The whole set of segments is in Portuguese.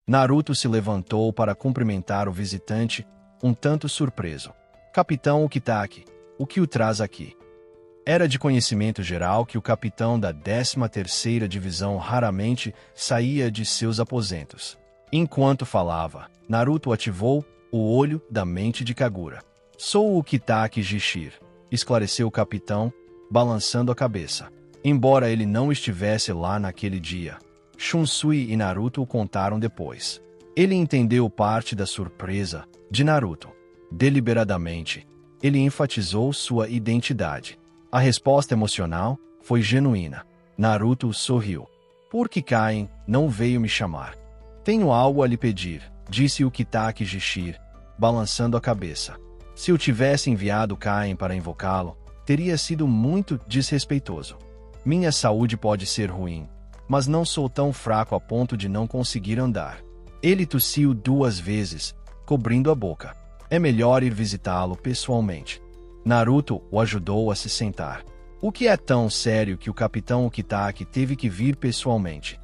Naruto se levantou para cumprimentar o visitante, um tanto surpreso. Capitão Ukitake, o que o traz aqui? Era de conhecimento geral que o capitão da 13ª Divisão raramente saía de seus aposentos. Enquanto falava, Naruto ativou o olho da mente de Kagura. Sou o Ukitake Jishir, esclareceu o capitão, balançando a cabeça. Embora ele não estivesse lá naquele dia, Shunsui e Naruto o contaram depois. Ele entendeu parte da surpresa de Naruto. Deliberadamente, ele enfatizou sua identidade. A resposta emocional foi genuína. Naruto sorriu. Por que Kain não veio me chamar? Tenho algo a lhe pedir, disse o Ukitake Jishir, balançando a cabeça. Se eu tivesse enviado Kain para invocá-lo, teria sido muito desrespeitoso. Minha saúde pode ser ruim, mas não sou tão fraco a ponto de não conseguir andar. Ele tossiu 2 vezes, cobrindo a boca. É melhor ir visitá-lo pessoalmente. Naruto o ajudou a se sentar. O que é tão sério que o capitão Ukitake teve que vir pessoalmente?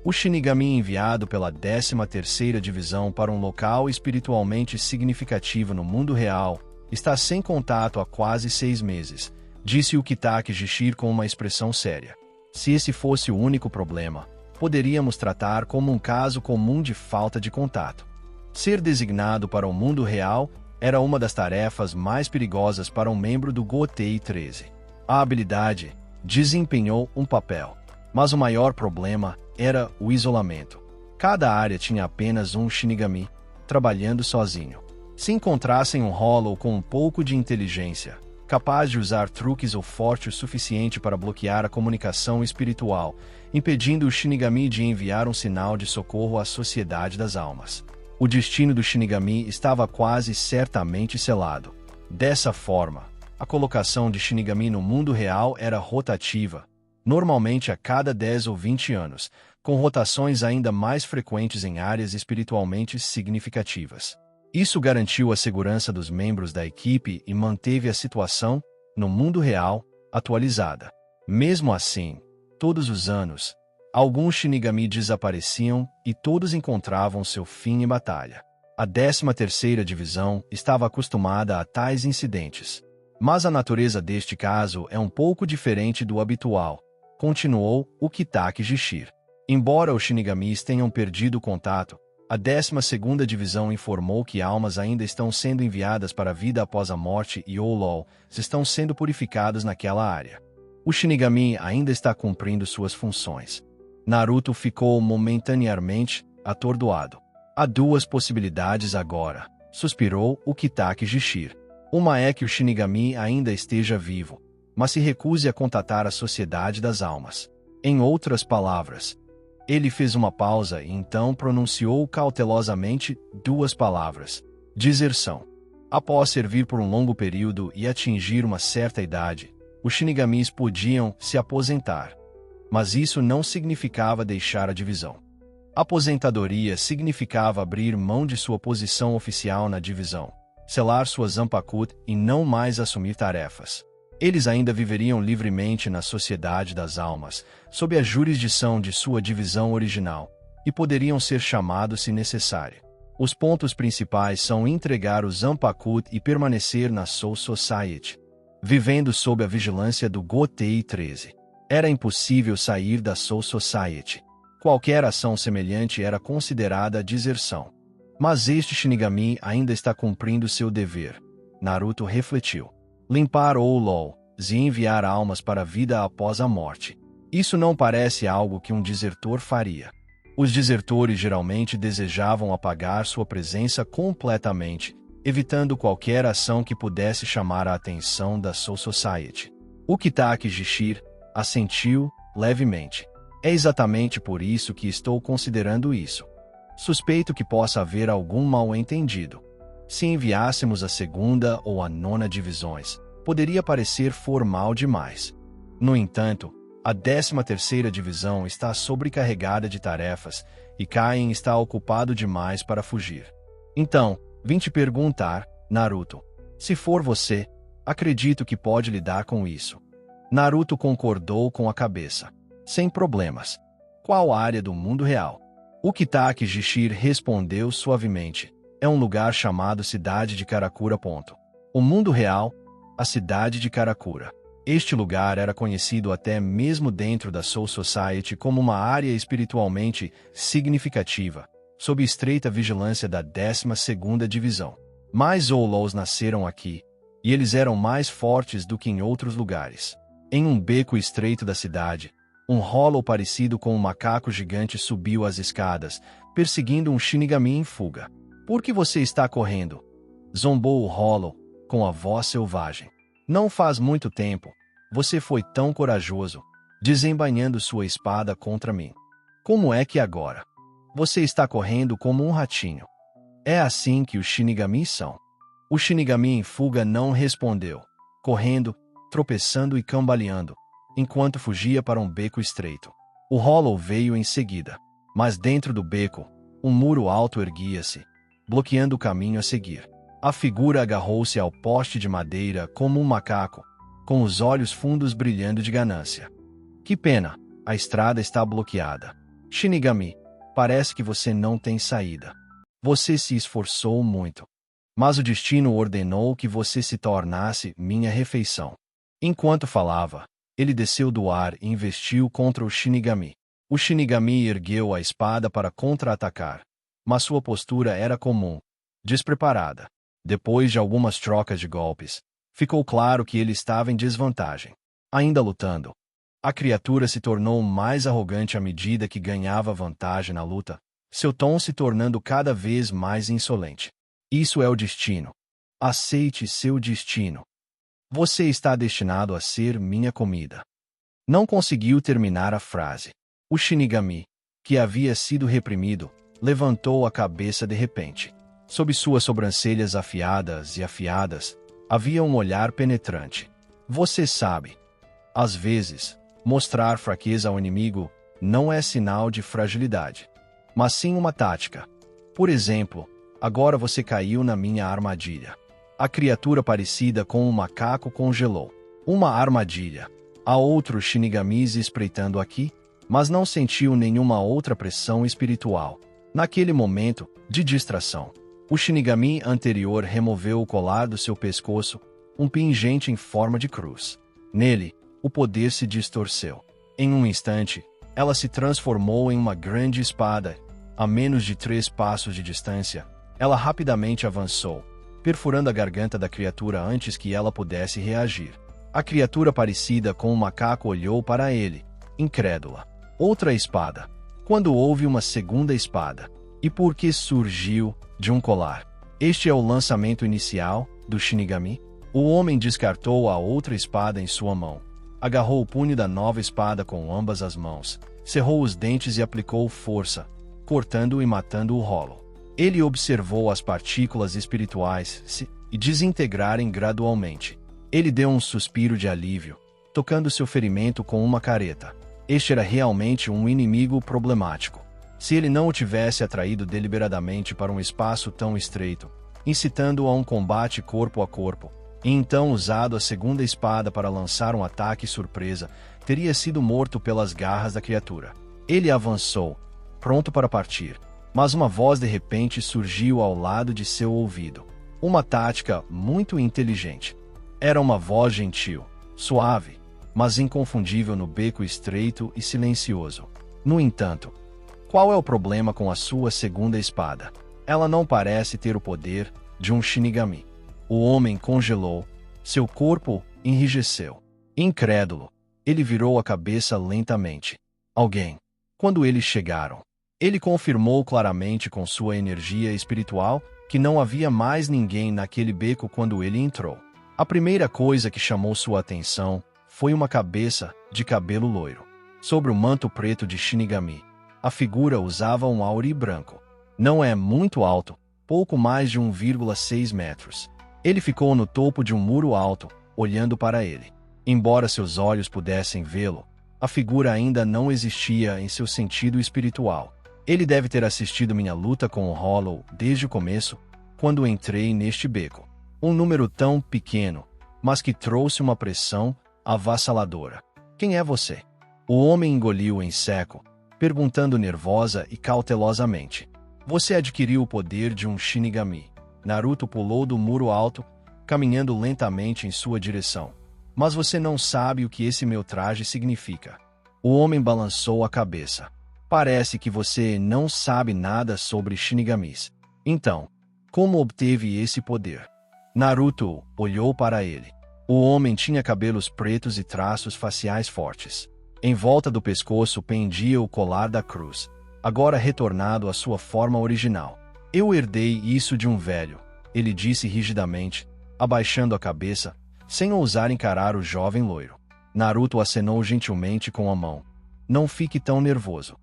O Shinigami enviado pela 13ª Divisão para um local espiritualmente significativo no mundo real está sem contato há quase 6 meses, disse Ukitake Jishir com uma expressão séria. Se esse fosse o único problema, poderíamos tratar como um caso comum de falta de contato. Ser designado para o mundo real era uma das tarefas mais perigosas para um membro do Gotei 13. A habilidade desempenhou um papel, mas o maior problema era o isolamento. Cada área tinha apenas um Shinigami, trabalhando sozinho. Se encontrassem um Hollow com um pouco de inteligência, capaz de usar truques ou forte o suficiente para bloquear a comunicação espiritual, impedindo o Shinigami de enviar um sinal de socorro à Sociedade das Almas. O destino do Shinigami estava quase certamente selado. Dessa forma, a colocação de Shinigami no mundo real era rotativa, normalmente a cada 10 ou 20 anos, com rotações ainda mais frequentes em áreas espiritualmente significativas. Isso garantiu a segurança dos membros da equipe e manteve a situação, no mundo real, atualizada. Mesmo assim, todos os anos, alguns Shinigami desapareciam e todos encontravam seu fim em batalha. A 13ª Divisão estava acostumada a tais incidentes. Mas a natureza deste caso é um pouco diferente do habitual, continuou Ukitake Jishir. Embora os Shinigamis tenham perdido o contato, a 12ª Divisão informou que almas ainda estão sendo enviadas para a vida após a morte e Olol estão sendo purificados naquela área. O Shinigami ainda está cumprindo suas funções. Naruto ficou momentaneamente atordoado. Há 2 possibilidades agora, suspirou Ukitake Jishir. Uma é que o Shinigami ainda esteja vivo, mas se recuse a contatar a Sociedade das Almas. Em outras palavras, ele fez uma pausa e então pronunciou cautelosamente 2 palavras: deserção. Após servir por um longo período e atingir uma certa idade, os Shinigamis podiam se aposentar. Mas isso não significava deixar a divisão. Aposentadoria significava abrir mão de sua posição oficial na divisão, selar sua Zanpakuto e não mais assumir tarefas. Eles ainda viveriam livremente na Sociedade das Almas, sob a jurisdição de sua divisão original, e poderiam ser chamados se necessário. Os pontos principais são entregar o Zanpakuto e permanecer na Soul Society, vivendo sob a vigilância do Gotei 13. Era impossível sair da Soul Society. Qualquer ação semelhante era considerada deserção. Mas este Shinigami ainda está cumprindo seu dever. Naruto refletiu. Limpar Olol e enviar almas para a vida após a morte. Isso não parece algo que um desertor faria. Os desertores geralmente desejavam apagar sua presença completamente, evitando qualquer ação que pudesse chamar a atenção da Soul Society. Ukitake Jishir assentiu levemente. É exatamente por isso que estou considerando isso. Suspeito que possa haver algum mal-entendido. Se enviássemos a 2ª ou a 9ª divisões, poderia parecer formal demais. No entanto, a 13ª divisão está sobrecarregada de tarefas e Kain está ocupado demais para fugir. Então, vim te perguntar, Naruto. Se for você, acredito que pode lidar com isso. Naruto concordou com a cabeça. Sem problemas. Qual área do mundo real? O Kitaki Jishir respondeu suavemente. É um lugar chamado Cidade de Karakura. O mundo real, a Cidade de Karakura. Este lugar era conhecido até mesmo dentro da Soul Society como uma área espiritualmente significativa, sob estreita vigilância da 12ª Divisão. Mais Oulos nasceram aqui, e eles eram mais fortes do que em outros lugares. Em um beco estreito da cidade, um Hollow parecido com um macaco gigante subiu as escadas, perseguindo um Shinigami em fuga. Por que você está correndo? Zombou o Hollow, com a voz selvagem. Não faz muito tempo, você foi tão corajoso, desembainhando sua espada contra mim. Como é que agora? Você está correndo como um ratinho. É assim que os Shinigami são. O Shinigami em fuga não respondeu, correndo, tropeçando e cambaleando, enquanto fugia para um beco estreito. O Hollow veio em seguida, mas dentro do beco, um muro alto erguia-se, bloqueando o caminho a seguir. A figura agarrou-se ao poste de madeira como um macaco, com os olhos fundos brilhando de ganância. Que pena, a estrada está bloqueada. Shinigami, parece que você não tem saída. Você se esforçou muito, mas o destino ordenou que você se tornasse minha refeição. Enquanto falava, ele desceu do ar e investiu contra o Shinigami. O Shinigami ergueu a espada para contra-atacar, mas sua postura era comum, despreparada. Depois de algumas trocas de golpes, ficou claro que ele estava em desvantagem. Ainda lutando, a criatura se tornou mais arrogante à medida que ganhava vantagem na luta, seu tom se tornando cada vez mais insolente. Isso é o destino. Aceite seu destino. Você está destinado a ser minha comida. Não conseguiu terminar a frase. O Shinigami, que havia sido reprimido, levantou a cabeça de repente. Sob suas sobrancelhas afiadas, havia um olhar penetrante. Você sabe, às vezes, mostrar fraqueza ao inimigo não é sinal de fragilidade, mas sim uma tática. Por exemplo, agora você caiu na minha armadilha. A criatura parecida com um macaco congelou. Uma armadilha. Há outros Shinigamis espreitando aqui, mas não sentiu nenhuma outra pressão espiritual. Naquele momento de distração, o Shinigami anterior removeu o colar do seu pescoço, um pingente em forma de cruz. Nele, o poder se distorceu. Em um instante, ela se transformou em uma grande espada. A menos de 3 passos de distância, ela rapidamente avançou, perfurando a garganta da criatura antes que ela pudesse reagir. A criatura parecida com um macaco olhou para ele, incrédula. Outra espada. Quando houve uma segunda espada? E por que surgiu de um colar? Este é o lançamento inicial do Shinigami? O homem descartou a outra espada em sua mão. Agarrou o punho da nova espada com ambas as mãos, cerrou os dentes e aplicou força, cortando e matando o Hollow. Ele observou as partículas espirituais se desintegrarem gradualmente. Ele deu um suspiro de alívio, tocando seu ferimento com uma careta. Este era realmente um inimigo problemático. Se ele não o tivesse atraído deliberadamente para um espaço tão estreito, incitando-o a um combate corpo a corpo, e então usado a segunda espada para lançar um ataque surpresa, teria sido morto pelas garras da criatura. Ele avançou, pronto para partir, mas uma voz de repente surgiu ao lado de seu ouvido. Uma tática muito inteligente. Era uma voz gentil, suave, mas inconfundível no beco estreito e silencioso. No entanto, qual é o problema com a sua segunda espada? Ela não parece ter o poder de um Shinigami. O homem congelou, seu corpo enrijeceu. Incrédulo, ele virou a cabeça lentamente. Alguém. Quando eles chegaram, ele confirmou claramente com sua energia espiritual que não havia mais ninguém naquele beco quando ele entrou. A primeira coisa que chamou sua atenção foi uma cabeça de cabelo loiro. Sobre o manto preto de Shinigami, a figura usava um auri branco. Não é muito alto, pouco mais de 1,6 metros. Ele ficou no topo de um muro alto, olhando para ele. Embora seus olhos pudessem vê-lo, a figura ainda não existia em seu sentido espiritual. Ele deve ter assistido minha luta com o Hollow desde o começo, quando entrei neste beco. Um número tão pequeno, mas que trouxe uma pressão avassaladora. Quem é você? O homem engoliu em seco, perguntando nervosa e cautelosamente. Você adquiriu o poder de um Shinigami. Naruto pulou do muro alto, caminhando lentamente em sua direção. Mas você não sabe o que esse meu traje significa. O homem balançou a cabeça. Parece que você não sabe nada sobre Shinigamis. Então, como obteve esse poder? Naruto olhou para ele. O homem tinha cabelos pretos e traços faciais fortes. Em volta do pescoço pendia o colar da cruz, agora retornado à sua forma original. Eu herdei isso de um velho, ele disse rigidamente, abaixando a cabeça, sem ousar encarar o jovem loiro. Naruto acenou gentilmente com a mão. Não fique tão nervoso.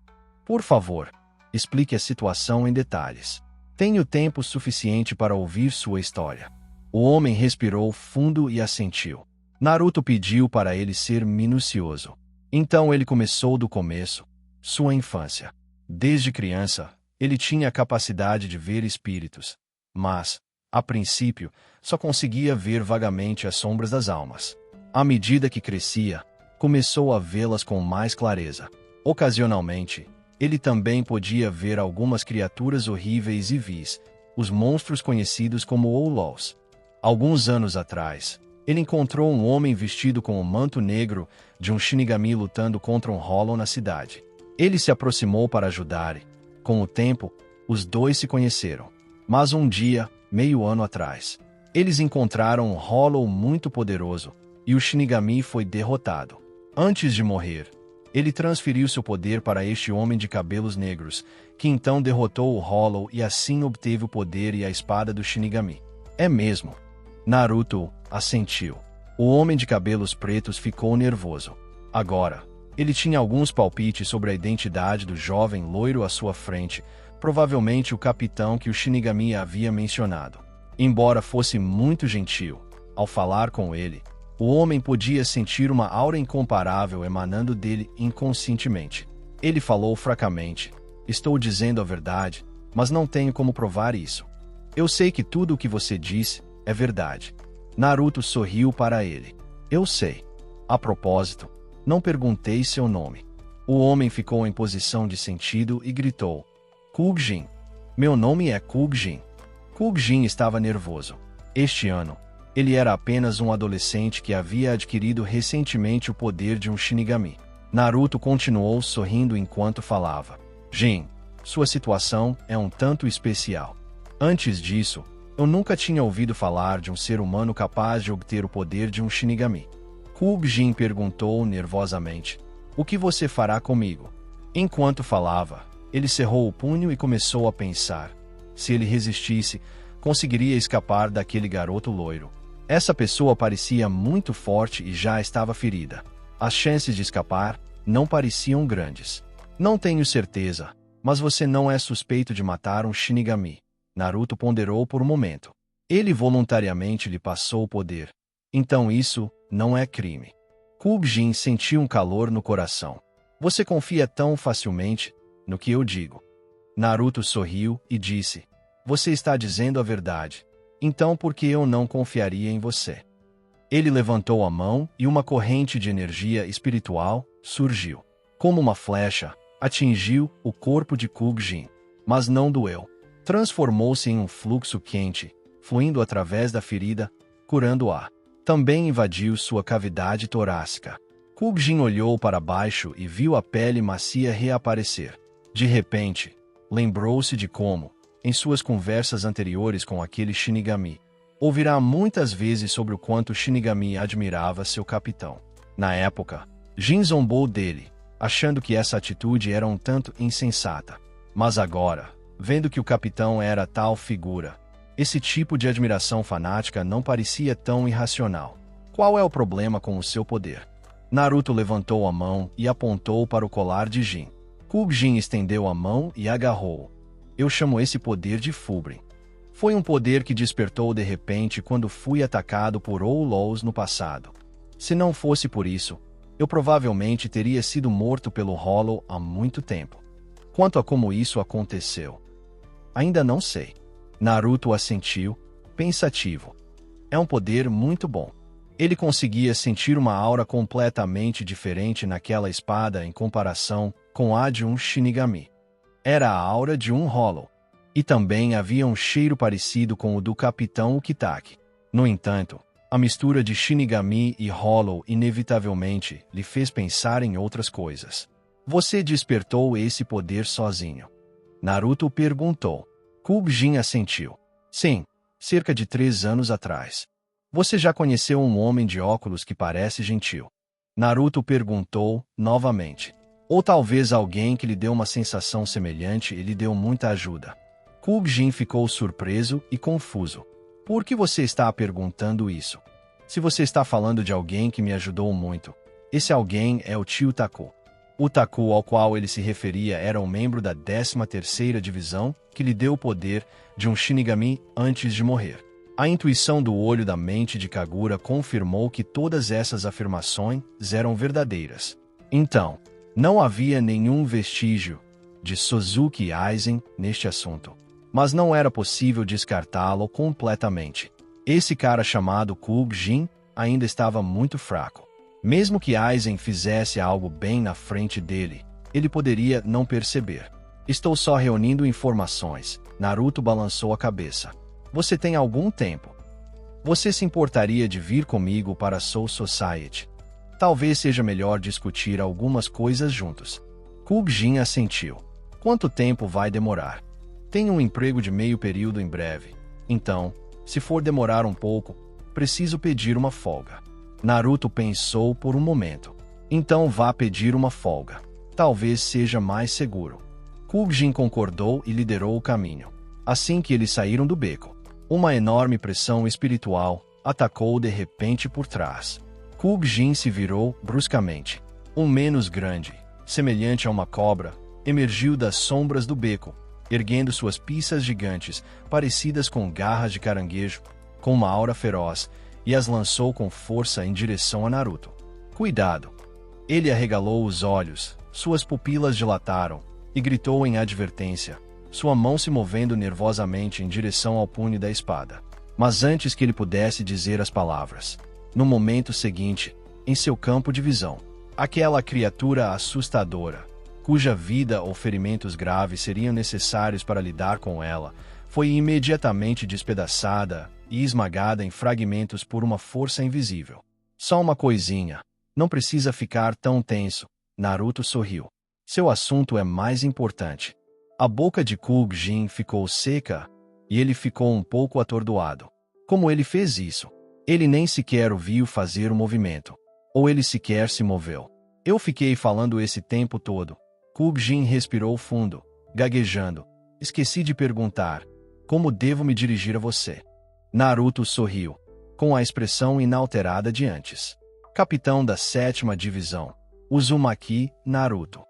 Por favor, explique a situação em detalhes. Tenho tempo suficiente para ouvir sua história. O homem respirou fundo e assentiu. Naruto pediu para ele ser minucioso. Então ele começou do começo, sua infância. Desde criança, ele tinha a capacidade de ver espíritos, mas, a princípio, só conseguia ver vagamente as sombras das almas. À medida que crescia, começou a vê-las com mais clareza. Ocasionalmente, ele também podia ver algumas criaturas horríveis e vis, os monstros conhecidos como Olols. Alguns anos atrás, ele encontrou um homem vestido com um manto negro de um Shinigami lutando contra um Hollow na cidade. Ele se aproximou para ajudar e, com o tempo, os dois se conheceram. Mas um dia, meio ano atrás, eles encontraram um Hollow muito poderoso e o Shinigami foi derrotado. Antes de morrer, ele transferiu seu poder para este homem de cabelos negros, que então derrotou o Hollow e assim obteve o poder e a espada do Shinigami. É mesmo. Naruto assentiu. O homem de cabelos pretos ficou nervoso. Agora, ele tinha alguns palpites sobre a identidade do jovem loiro à sua frente, provavelmente o capitão que o Shinigami havia mencionado. Embora fosse muito gentil, ao falar com ele, o homem podia sentir uma aura incomparável emanando dele inconscientemente. Ele falou fracamente: estou dizendo a verdade, mas não tenho como provar isso. Eu sei que tudo o que você disse é verdade. Naruto sorriu para ele. Eu sei. A propósito, não perguntei seu nome. O homem ficou em posição de sentido e gritou: Kugjin. Meu nome é Kugjin. Kugjin estava nervoso. Este ano, ele era apenas um adolescente que havia adquirido recentemente o poder de um Shinigami. Naruto continuou sorrindo enquanto falava. Jin, sua situação é um tanto especial. Antes disso, eu nunca tinha ouvido falar de um ser humano capaz de obter o poder de um Shinigami. Kugjin perguntou nervosamente: o que você fará comigo? Enquanto falava, ele cerrou o punho e começou a pensar. Se ele resistisse, conseguiria escapar daquele garoto loiro. Essa pessoa parecia muito forte e já estava ferida. As chances de escapar não pareciam grandes. Não tenho certeza, mas você não é suspeito de matar um Shinigami. Naruto ponderou por um momento. Ele voluntariamente lhe passou o poder. Então isso não é crime. Kugjin sentiu um calor no coração. Você confia tão facilmente no que eu digo. Naruto sorriu e disse: você está dizendo a verdade. Então por que eu não confiaria em você? Ele levantou a mão e uma corrente de energia espiritual surgiu. Como uma flecha, atingiu o corpo de Kugjin, mas não doeu. Transformou-se em um fluxo quente, fluindo através da ferida, curando-a. Também invadiu sua cavidade torácica. Kugjin olhou para baixo e viu a pele macia reaparecer. De repente, lembrou-se de como, em suas conversas anteriores com aquele Shinigami, ouvirá muitas vezes sobre o quanto Shinigami admirava seu capitão. Na época, Jin zombou dele, achando que essa atitude era um tanto insensata. Mas agora, vendo que o capitão era tal figura, esse tipo de admiração fanática não parecia tão irracional. Qual é o problema com o seu poder? Naruto levantou a mão e apontou para o colar de Jin. Kugjin estendeu a mão e agarrou-o. Eu chamo esse poder de Fullbring. Foi um poder que despertou de repente quando fui atacado por Olols no passado. Se não fosse por isso, eu provavelmente teria sido morto pelo Hollow há muito tempo. Quanto a como isso aconteceu, ainda não sei. Naruto assentiu, pensativo. É um poder muito bom. Ele conseguia sentir uma aura completamente diferente naquela espada em comparação com a de um Shinigami. Era a aura de um Hollow. E também havia um cheiro parecido com o do Capitão Ukitake. No entanto, a mistura de Shinigami e Hollow inevitavelmente lhe fez pensar em outras coisas. Você despertou esse poder sozinho? Naruto perguntou. Kubjin assentiu. Sim, cerca de 3 anos atrás. Você já conheceu um homem de óculos que parece gentil? Naruto perguntou novamente. Ou talvez alguém que lhe deu uma sensação semelhante e lhe deu muita ajuda. Kubjin ficou surpreso e confuso. Por que você está perguntando isso? Se você está falando de alguém que me ajudou muito, esse alguém é o tio Taku. O Taku ao qual ele se referia era um membro da 13ª Divisão que lhe deu o poder de um Shinigami antes de morrer. A intuição do olho da mente de Kagura confirmou que todas essas afirmações eram verdadeiras. Então, não havia nenhum vestígio de Suzuki Aizen neste assunto. Mas não era possível descartá-lo completamente. Esse cara chamado Kubjin ainda estava muito fraco. Mesmo que Aizen fizesse algo bem na frente dele, ele poderia não perceber. Estou só reunindo informações. Naruto balançou a cabeça. Você tem algum tempo? Você se importaria de vir comigo para a Soul Society? Talvez seja melhor discutir algumas coisas juntos. Kubjin assentiu. Quanto tempo vai demorar? Tenho um emprego de meio período em breve. Então, se for demorar um pouco, preciso pedir uma folga. Naruto pensou por um momento. Então vá pedir uma folga. Talvez seja mais seguro. Kubjin concordou e liderou o caminho. Assim que eles saíram do beco, uma enorme pressão espiritual atacou de repente por trás. Kubjin se virou bruscamente. Um menos grande, semelhante a uma cobra, emergiu das sombras do beco, erguendo suas piças gigantes, parecidas com garras de caranguejo, com uma aura feroz, e as lançou com força em direção a Naruto. Cuidado! Ele arregalou os olhos, suas pupilas dilataram, e gritou em advertência, sua mão se movendo nervosamente em direção ao punho da espada. Mas antes que ele pudesse dizer as palavras, no momento seguinte, em seu campo de visão, aquela criatura assustadora, cuja vida ou ferimentos graves seriam necessários para lidar com ela, foi imediatamente despedaçada e esmagada em fragmentos por uma força invisível. Só uma coisinha. Não precisa ficar tão tenso. Naruto sorriu. Seu assunto é mais importante. A boca de Kubjin ficou seca e ele ficou um pouco atordoado. Como ele fez isso? Ele nem sequer o viu fazer o movimento. Ou ele sequer se moveu. Eu fiquei falando esse tempo todo. Kubjin respirou fundo, gaguejando. Esqueci de perguntar. Como devo me dirigir a você? Naruto sorriu, com a expressão inalterada de antes. Capitão da 7ª Divisão. Uzumaki Naruto.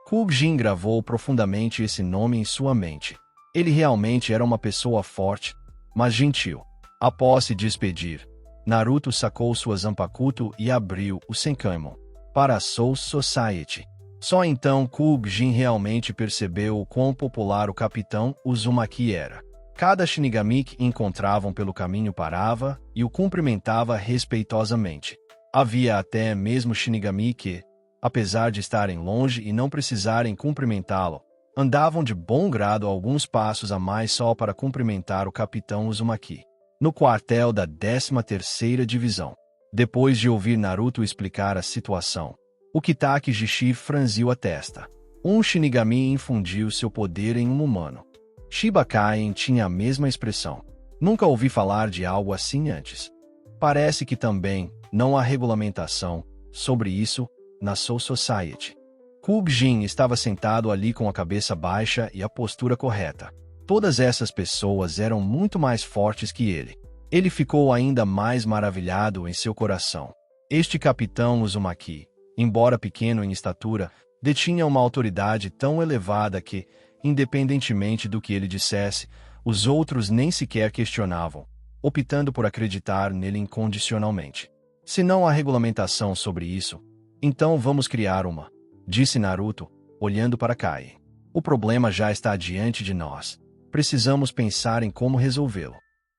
Kubjin gravou profundamente esse nome em sua mente. Ele realmente era uma pessoa forte, mas gentil. Após se despedir, Naruto sacou sua Zanpakuto e abriu o Senkaimon para a Soul Society. Só então Kubjin realmente percebeu o quão popular o Capitão Uzumaki era. Cada Shinigami que encontravam pelo caminho parava e o cumprimentava respeitosamente. Havia até mesmo Shinigami que, apesar de estarem longe e não precisarem cumprimentá-lo, andavam de bom grado alguns passos a mais só para cumprimentar o Capitão Uzumaki. No quartel da 13ª Divisão. Depois de ouvir Naruto explicar a situação, Ukitake Jishi franziu a testa. Um Shinigami infundiu seu poder em um humano. Shiba Kaien tinha a mesma expressão. Nunca ouvi falar de algo assim antes. Parece que também não há regulamentação sobre isso na Soul Society. Kubjin estava sentado ali com a cabeça baixa e a postura correta. Todas essas pessoas eram muito mais fortes que ele. Ele ficou ainda mais maravilhado em seu coração. Este Capitão Uzumaki, embora pequeno em estatura, detinha uma autoridade tão elevada que, independentemente do que ele dissesse, os outros nem sequer questionavam, optando por acreditar nele incondicionalmente. Se não há regulamentação sobre isso, então vamos criar uma, disse Naruto, olhando para Kai. O problema já está diante de nós. Precisamos pensar em como resolvê-lo.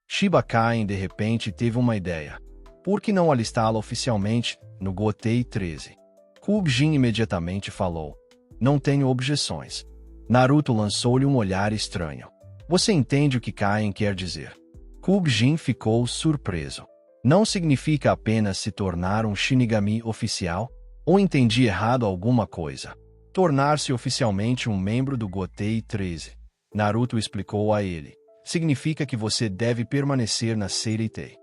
Shiba Kaien de repente teve uma ideia. Por que não alistá-lo oficialmente no Gotei 13? Kubjin imediatamente falou. Não tenho objeções. Naruto lançou-lhe um olhar estranho. Você entende o que Kain quer dizer? Kubjin ficou surpreso. Não significa apenas se tornar um Shinigami oficial? Ou entendi errado alguma coisa? Tornar-se oficialmente um membro do Gotei 13. Naruto explicou a ele. Significa que você deve permanecer na Seireitei.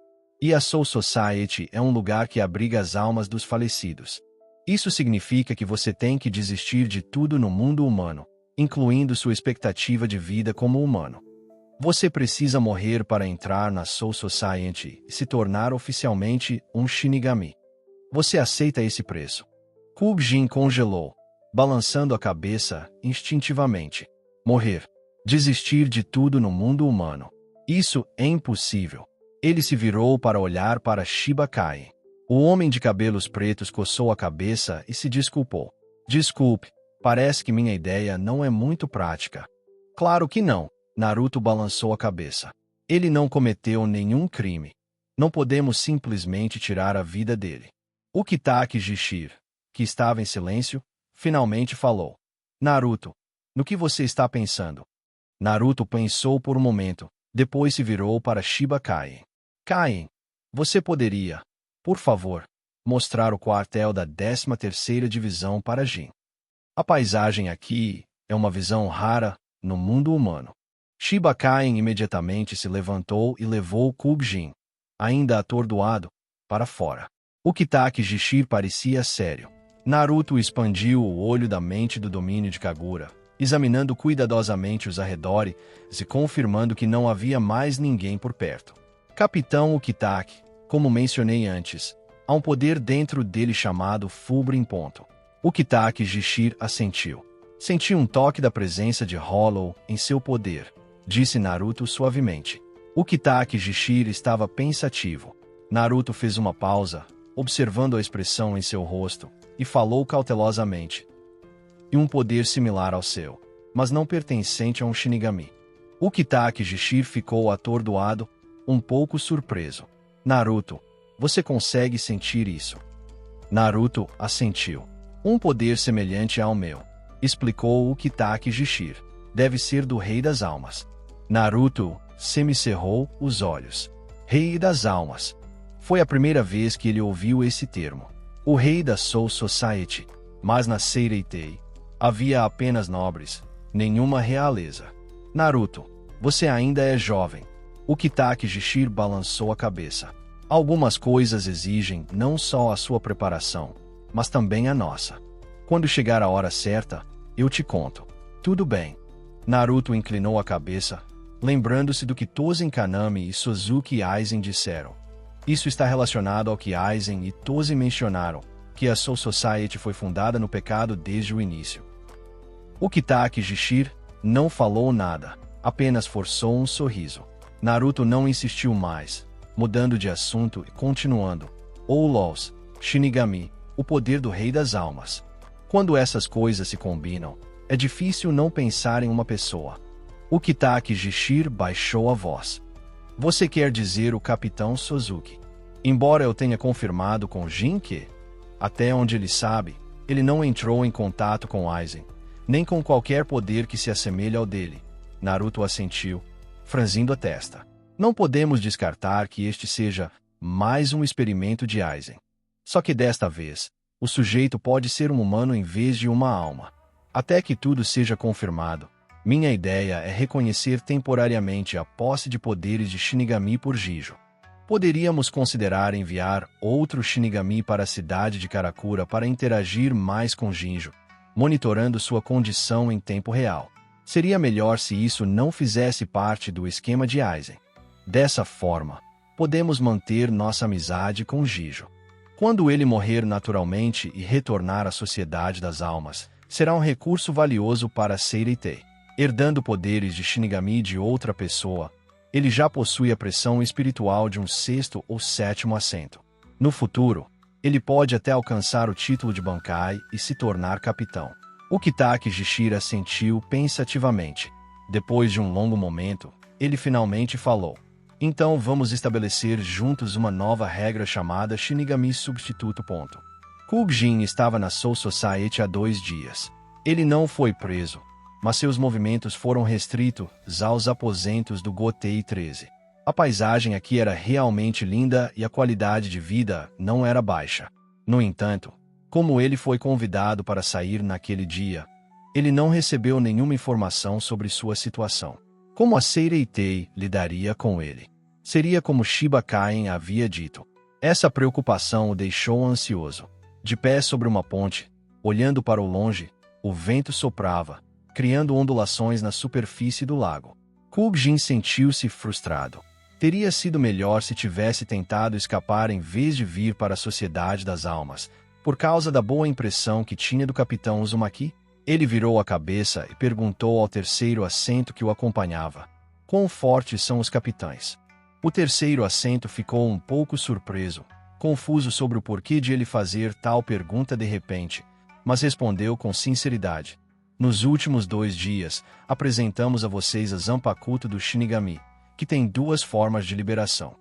E a Soul Society é um lugar que abriga as almas dos falecidos. Isso significa que você tem que desistir de tudo no mundo humano, incluindo sua expectativa de vida como humano. Você precisa morrer para entrar na Soul Society e se tornar oficialmente um Shinigami. Você aceita esse preço? Kubjin congelou, balançando a cabeça instintivamente. Morrer. Desistir de tudo no mundo humano. Isso é impossível. Ele se virou para olhar para Shiba Kain. O homem de cabelos pretos coçou a cabeça e se desculpou. Desculpe, parece que minha ideia não é muito prática. Claro que não. Naruto balançou a cabeça. Ele não cometeu nenhum crime. Não podemos simplesmente tirar a vida dele. O Kitaki Jishir, que estava em silêncio, finalmente falou. Naruto, no que você está pensando? Naruto pensou por um momento, depois se virou para Shiba Kain. Kain, você poderia, por favor, mostrar o quartel da 13ª Divisão para Jin. A paisagem aqui é uma visão rara no mundo humano. Shiba Kain imediatamente se levantou e levou Kubjin, ainda atordoado, para fora. O Kitaki Jishir parecia sério. Naruto expandiu o olho da mente do domínio de Kagura, examinando cuidadosamente os arredores e confirmando que não havia mais ninguém por perto. Capitão Ukitake, como mencionei antes, há um poder dentro dele chamado Fulbro em ponto. Ukitake Jishir assentiu. Senti um toque da presença de Hollow em seu poder, disse Naruto suavemente. Ukitake Jishir estava pensativo. Naruto fez uma pausa, observando a expressão em seu rosto, e falou cautelosamente. E um poder similar ao seu, mas não pertencente a um Shinigami. Ukitake Jishir ficou atordoado, um pouco surpreso. Naruto, você consegue sentir isso? Naruto assentiu. Um poder semelhante ao meu, explicou Ukitake Jishir. Deve ser do Rei das Almas. Naruto semicerrou os olhos. Rei das Almas. Foi a primeira vez que ele ouviu esse termo. O rei da Soul Society. Mas na Seireitei havia apenas nobres, nenhuma realeza. Naruto, você ainda é jovem. O Kitaki Jishir balançou a cabeça. Algumas coisas exigem não só a sua preparação, mas também a nossa. Quando chegar a hora certa, eu te conto. Tudo bem. Naruto inclinou a cabeça, lembrando-se do que Tozen Kanami e Suzuki Aizen disseram. Isso está relacionado ao que Aizen e Tozen mencionaram, que a Soul Society foi fundada no pecado desde o início. O Kitaki Jishir não falou nada, apenas forçou um sorriso. Naruto não insistiu mais, mudando de assunto e continuando. Ou Los, Shinigami, o poder do Rei das Almas. Quando essas coisas se combinam, é difícil não pensar em uma pessoa. O Kitaki Jishir baixou a voz. Você quer dizer o Capitão Suzuki? Embora eu tenha confirmado com Jin que, até onde ele sabe, ele não entrou em contato com Aizen, nem com qualquer poder que se assemelhe ao dele. Naruto assentiu, franzindo a testa. Não podemos descartar que este seja mais um experimento de Aizen. Só que desta vez, o sujeito pode ser um humano em vez de uma alma. Até que tudo seja confirmado, minha ideia é reconhecer temporariamente a posse de poderes de Shinigami por Jijo. Poderíamos considerar enviar outro Shinigami para a cidade de Karakura para interagir mais com Jijo, monitorando sua condição em tempo real. Seria melhor se isso não fizesse parte do esquema de Aizen. Dessa forma, podemos manter nossa amizade com Jijo. Quando ele morrer naturalmente e retornar à Sociedade das Almas, será um recurso valioso para Seireitei. Herdando poderes de Shinigami de outra pessoa, ele já possui a pressão espiritual de um 6º ou 7º assento. No futuro, ele pode até alcançar o título de Bankai e se tornar capitão. O Kitaki Jishir assentiu pensativamente. Depois de um longo momento, ele finalmente falou. Então vamos estabelecer juntos uma nova regra chamada Shinigami Substituto. Kubjin estava na Soul Society há 2 dias. Ele não foi preso, mas seus movimentos foram restritos aos aposentos do Gotei 13. A paisagem aqui era realmente linda e a qualidade de vida não era baixa. No entanto, como ele foi convidado para sair naquele dia, ele não recebeu nenhuma informação sobre sua situação. Como a Seireitei lidaria com ele? Seria como Shiba Kain havia dito. Essa preocupação o deixou ansioso. De pé sobre uma ponte, olhando para o longe, o vento soprava, criando ondulações na superfície do lago. Kubjin sentiu-se frustrado. Teria sido melhor se tivesse tentado escapar em vez de vir para a Sociedade das Almas, por causa da boa impressão que tinha do capitão Uzumaki. Ele virou a cabeça e perguntou ao terceiro assento que o acompanhava: quão fortes são os capitães? O terceiro assento ficou um pouco surpreso, confuso sobre o porquê de ele fazer tal pergunta de repente, mas respondeu com sinceridade: nos últimos 2 dias, apresentamos a vocês a Zanpakuto do Shinigami, que tem 2 formas de liberação.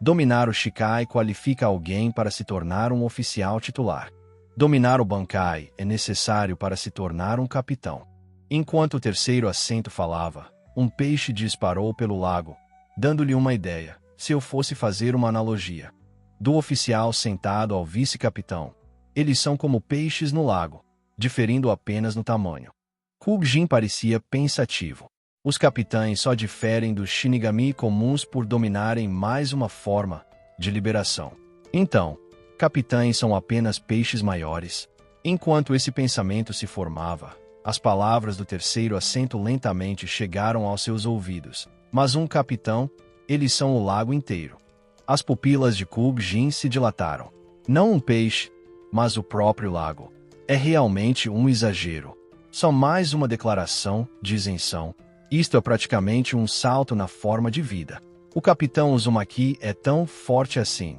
Dominar o Shikai qualifica alguém para se tornar um oficial titular. Dominar o Bankai é necessário para se tornar um capitão. Enquanto o terceiro assento falava, um peixe disparou pelo lago, dando-lhe uma ideia, se eu fosse fazer uma analogia. Do oficial sentado ao vice-capitão, eles são como peixes no lago, diferindo apenas no tamanho. Kubjin parecia pensativo. Os capitães só diferem dos Shinigami comuns por dominarem mais uma forma de liberação. Então, capitães são apenas peixes maiores. Enquanto esse pensamento se formava, as palavras do terceiro assento lentamente chegaram aos seus ouvidos. Mas um capitão, eles são o lago inteiro. As pupilas de Kubjin se dilataram. Não um peixe, mas o próprio lago. É realmente um exagero. Só mais uma declaração de isenção. Isto é praticamente um salto na forma de vida. O capitão Uzumaki é tão forte assim.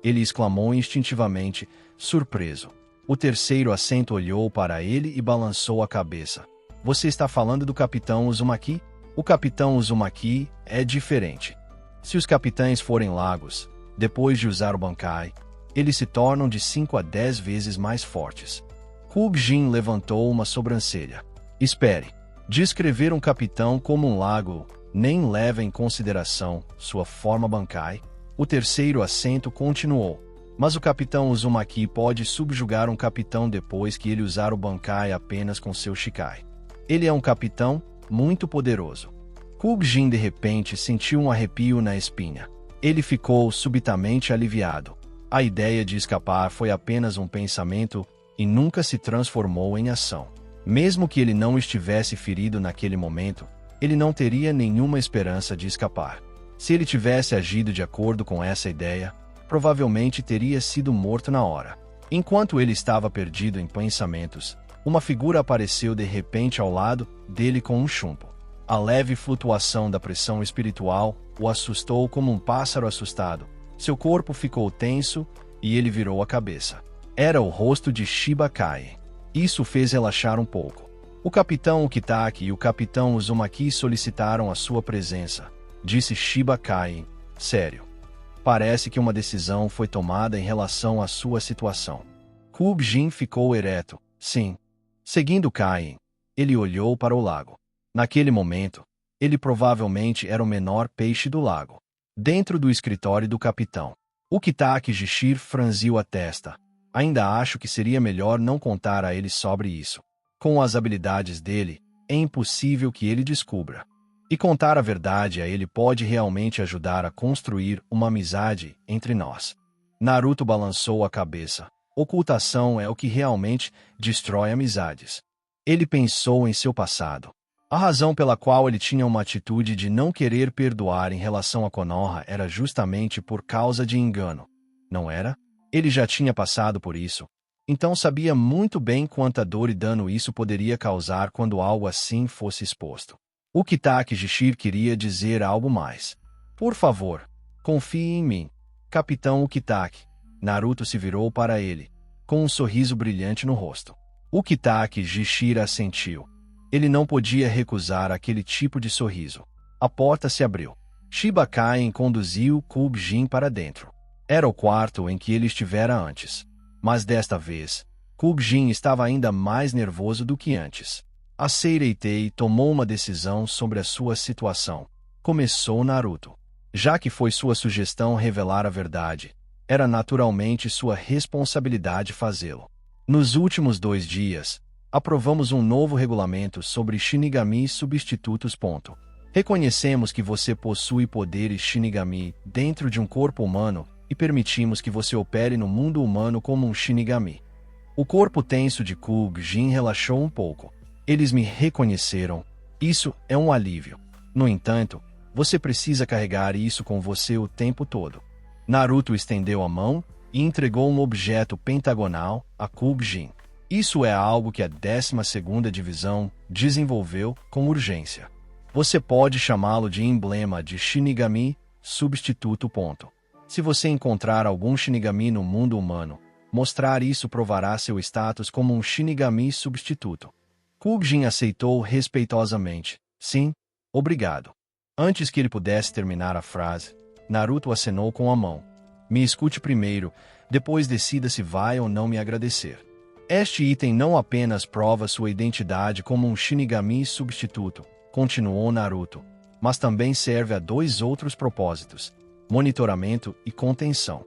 Ele exclamou instintivamente, surpreso. O terceiro assento olhou para ele e balançou a cabeça. Você está falando do capitão Uzumaki? O capitão Uzumaki é diferente. Se os capitães forem lagos, depois de usar o Bankai, eles se tornam de 5 a 10 vezes mais fortes. Kubjin levantou uma sobrancelha. Espere. Descrever um capitão como um lago nem leva em consideração sua forma Bankai. O terceiro assento continuou. Mas o capitão Uzumaki pode subjugar um capitão depois que ele usar o Bankai apenas com seu Shikai. Ele é um capitão muito poderoso. Kubjin de repente sentiu um arrepio na espinha. Ele ficou subitamente aliviado. A ideia de escapar foi apenas um pensamento e nunca se transformou em ação. Mesmo que ele não estivesse ferido naquele momento, ele não teria nenhuma esperança de escapar. Se ele tivesse agido de acordo com essa ideia, provavelmente teria sido morto na hora. Enquanto ele estava perdido em pensamentos, uma figura apareceu de repente ao lado dele com um chumbo. A leve flutuação da pressão espiritual o assustou como um pássaro assustado. Seu corpo ficou tenso e ele virou a cabeça. Era o rosto de Shiba Kain. Isso fez relaxar um pouco. O capitão Ukitake e o capitão Uzumaki solicitaram a sua presença, disse Shiba Kain, sério. Parece que uma decisão foi tomada em relação à sua situação. Kubjin ficou ereto. Sim. Seguindo Kain, ele olhou para o lago. Naquele momento, ele provavelmente era o menor peixe do lago. Dentro do escritório do capitão, Ukitake Jishir franziu a testa. Ainda acho que seria melhor não contar a ele sobre isso. Com as habilidades dele, é impossível que ele descubra. E contar a verdade a ele pode realmente ajudar a construir uma amizade entre nós. Naruto balançou a cabeça. Ocultação é o que realmente destrói amizades. Ele pensou em seu passado. A razão pela qual ele tinha uma atitude de não querer perdoar em relação a Konoha era justamente por causa de engano. Não era? Ele já tinha passado por isso. Então sabia muito bem quanta dor e dano isso poderia causar quando algo assim fosse exposto. O Kitake Jishir queria dizer algo mais. Por favor, confie em mim, Capitão Ukitake. Naruto se virou para ele, com um sorriso brilhante no rosto. O Kitake Jishir assentiu. Ele não podia recusar aquele tipo de sorriso. A porta se abriu. Shiba Kain conduziu Kubjin para dentro. Era o quarto em que ele estivera antes. Mas desta vez, Kubjin estava ainda mais nervoso do que antes. A Seireitei tomou uma decisão sobre a sua situação. Começou Naruto. Já que foi sua sugestão revelar a verdade, era naturalmente sua responsabilidade fazê-lo. Nos últimos 2 dias, aprovamos um novo regulamento sobre Shinigami substitutos. Reconhecemos que você possui poderes Shinigami dentro de um corpo humano e permitimos que você opere no mundo humano como um Shinigami. O corpo tenso de Kubjin relaxou um pouco. Eles me reconheceram. Isso é um alívio. No entanto, você precisa carregar isso com você o tempo todo. Naruto estendeu a mão e entregou um objeto pentagonal a Kubjin. Isso é algo que a 12ª Divisão desenvolveu com urgência. Você pode chamá-lo de emblema de Shinigami substituto. Se você encontrar algum Shinigami no mundo humano, mostrar isso provará seu status como um Shinigami substituto. Kubjin aceitou respeitosamente. Sim, obrigado. Antes que ele pudesse terminar a frase, Naruto acenou com a mão. Me escute primeiro, depois decida se vai ou não me agradecer. Este item não apenas prova sua identidade como um Shinigami substituto, continuou Naruto, mas também serve a 2 outros propósitos: monitoramento e contenção.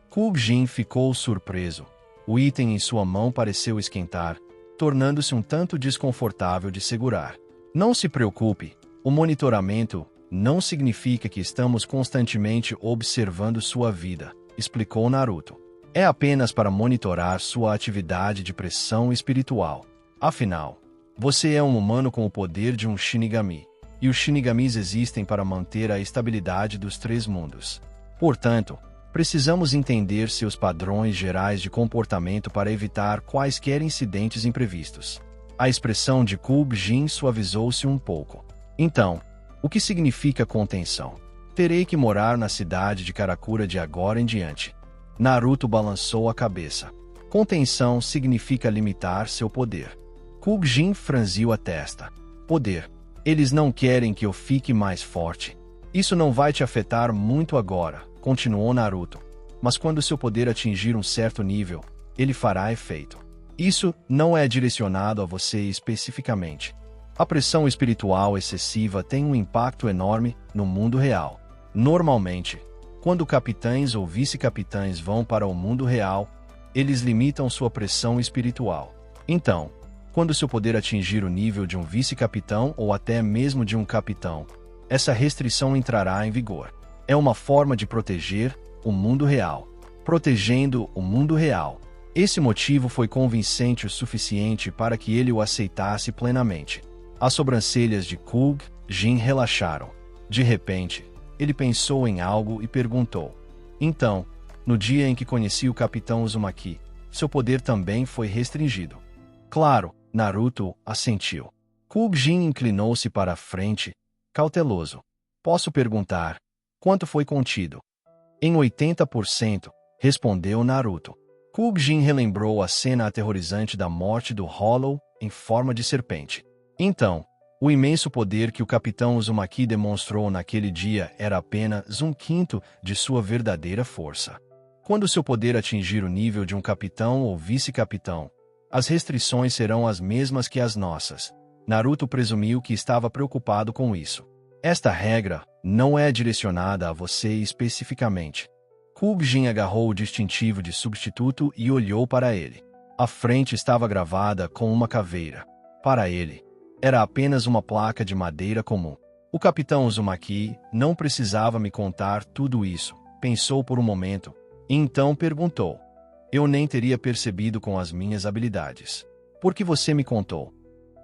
Kubjin ficou surpreso. O item em sua mão pareceu esquentar, tornando-se um tanto desconfortável de segurar. Não se preocupe, o monitoramento não significa que estamos constantemente observando sua vida, explicou Naruto. É apenas para monitorar sua atividade de pressão espiritual. Afinal, você é um humano com o poder de um Shinigami, e os Shinigamis existem para manter a estabilidade dos 3 mundos. Portanto, precisamos entender seus padrões gerais de comportamento para evitar quaisquer incidentes imprevistos. A expressão de Kubjin suavizou-se um pouco. Então, o que significa contenção? Terei que morar na cidade de Karakura de agora em diante. Naruto balançou a cabeça. Contenção significa limitar seu poder. Kubjin franziu a testa. Poder. Eles não querem que eu fique mais forte. Isso não vai te afetar muito agora, continuou Naruto. Mas quando seu poder atingir um certo nível, ele fará efeito. Isso não é direcionado a você especificamente. A pressão espiritual excessiva tem um impacto enorme no mundo real. Normalmente, quando capitães ou vice-capitães vão para o mundo real, eles limitam sua pressão espiritual. Então, quando seu poder atingir o nível de um vice-capitão ou até mesmo de um capitão, essa restrição entrará em vigor. É uma forma de proteger o mundo real. Protegendo o mundo real. Esse motivo foi convincente o suficiente para que ele o aceitasse plenamente. As sobrancelhas de Kubjin relaxaram. De repente, ele pensou em algo e perguntou. Então, no dia em que conheci o Capitão Uzumaki, seu poder também foi restringido. Claro, Naruto assentiu. Kubjin inclinou-se para a frente, cauteloso. Posso perguntar, quanto foi contido? Em 80%, respondeu Naruto. Kubjin relembrou a cena aterrorizante da morte do Hollow em forma de serpente. Então, o imenso poder que o Capitão Uzumaki demonstrou naquele dia era apenas 1/5 de sua verdadeira força. Quando seu poder atingir o nível de um capitão ou vice-capitão, as restrições serão as mesmas que as nossas. Naruto presumiu que estava preocupado com isso. Esta regra não é direcionada a você especificamente. Kubjin agarrou o distintivo de substituto e olhou para ele. A frente estava gravada com uma caveira. Para ele, era apenas uma placa de madeira comum. O Capitão Uzumaki não precisava me contar tudo isso, pensou por um momento, e então perguntou. Eu nem teria percebido com as minhas habilidades. Por que você me contou?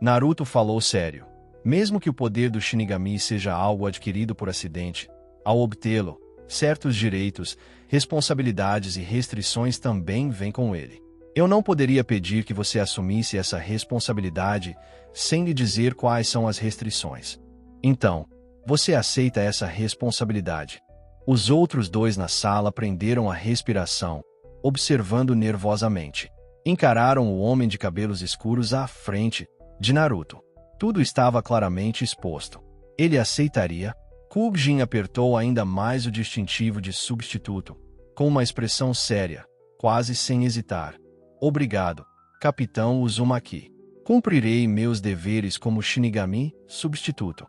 Naruto falou sério. Mesmo que o poder do Shinigami seja algo adquirido por acidente, ao obtê-lo, certos direitos, responsabilidades e restrições também vêm com ele. Eu não poderia pedir que você assumisse essa responsabilidade sem lhe dizer quais são as restrições. Então, você aceita essa responsabilidade. Os outros 2 na sala prenderam a respiração, observando nervosamente. Encararam o homem de cabelos escuros à frente de Naruto. Tudo estava claramente exposto. Ele aceitaria? Kubjin apertou ainda mais o distintivo de substituto, com uma expressão séria, quase sem hesitar. Obrigado, Capitão Uzumaki. Cumprirei meus deveres como Shinigami substituto.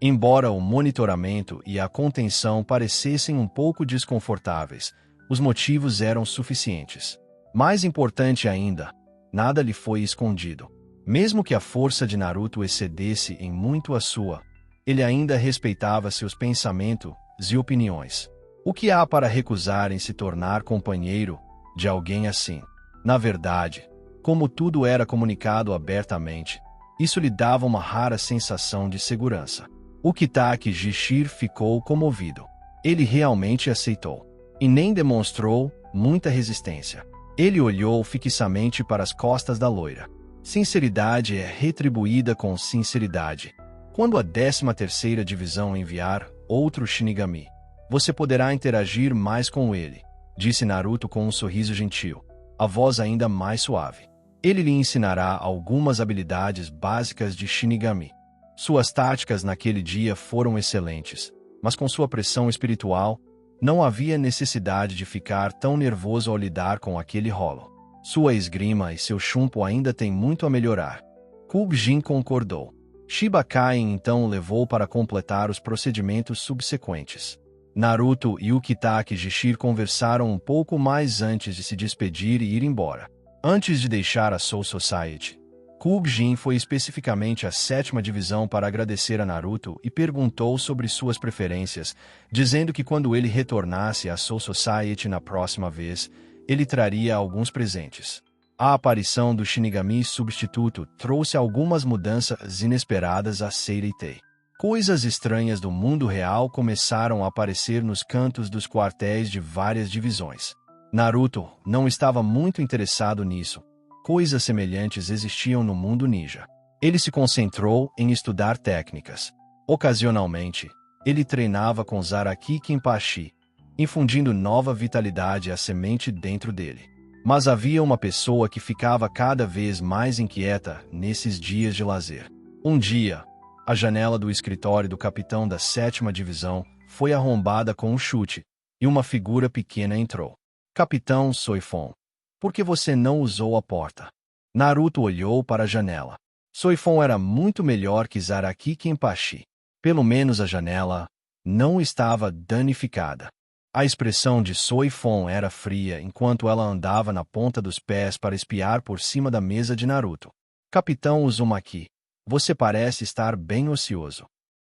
Embora o monitoramento e a contenção parecessem um pouco desconfortáveis, os motivos eram suficientes. Mais importante ainda, nada lhe foi escondido. Mesmo que a força de Naruto excedesse em muito a sua, ele ainda respeitava seus pensamentos e opiniões. O que há para recusar em se tornar companheiro de alguém assim? Na verdade, como tudo era comunicado abertamente, isso lhe dava uma rara sensação de segurança. O Kitaki Jishir ficou comovido. Ele realmente aceitou. E nem demonstrou muita resistência. Ele olhou fixamente para as costas da loira. Sinceridade é retribuída com sinceridade. Quando a 13ª Divisão enviar outro Shinigami, você poderá interagir mais com ele, disse Naruto com um sorriso gentil, a voz ainda mais suave. Ele lhe ensinará algumas habilidades básicas de Shinigami. Suas táticas naquele dia foram excelentes, mas com sua pressão espiritual, não havia necessidade de ficar tão nervoso ao lidar com aquele rolo. Sua esgrima e seu chumpo ainda têm muito a melhorar. Kubjin concordou. Shiba Kain então o levou para completar os procedimentos subsequentes. Naruto e o Kitaki Jishir conversaram um pouco mais antes de se despedir e ir embora. Antes de deixar a Soul Society, Kubjin foi especificamente à 7ª Divisão para agradecer a Naruto e perguntou sobre suas preferências, dizendo que quando ele retornasse à Soul Society na próxima vez, ele traria alguns presentes. A aparição do Shinigami substituto trouxe algumas mudanças inesperadas a Seireitei. Coisas estranhas do mundo real começaram a aparecer nos cantos dos quartéis de várias divisões. Naruto não estava muito interessado nisso. Coisas semelhantes existiam no mundo ninja. Ele se concentrou em estudar técnicas. Ocasionalmente, ele treinava com Zaraki Kenpachi, infundindo nova vitalidade à semente dentro dele. Mas havia uma pessoa que ficava cada vez mais inquieta nesses dias de lazer. Um dia, a janela do escritório do capitão da 7ª Divisão foi arrombada com um chute, e uma figura pequena entrou. Capitão Soifon, por que você não usou a porta? Naruto olhou para a janela. Soifon era muito melhor que Zaraki Kenpachi. Pelo menos a janela não estava danificada. A expressão de Soifon era fria enquanto ela andava na ponta dos pés para espiar por cima da mesa de Naruto. Capitão Uzumaki, você parece estar bem ocioso.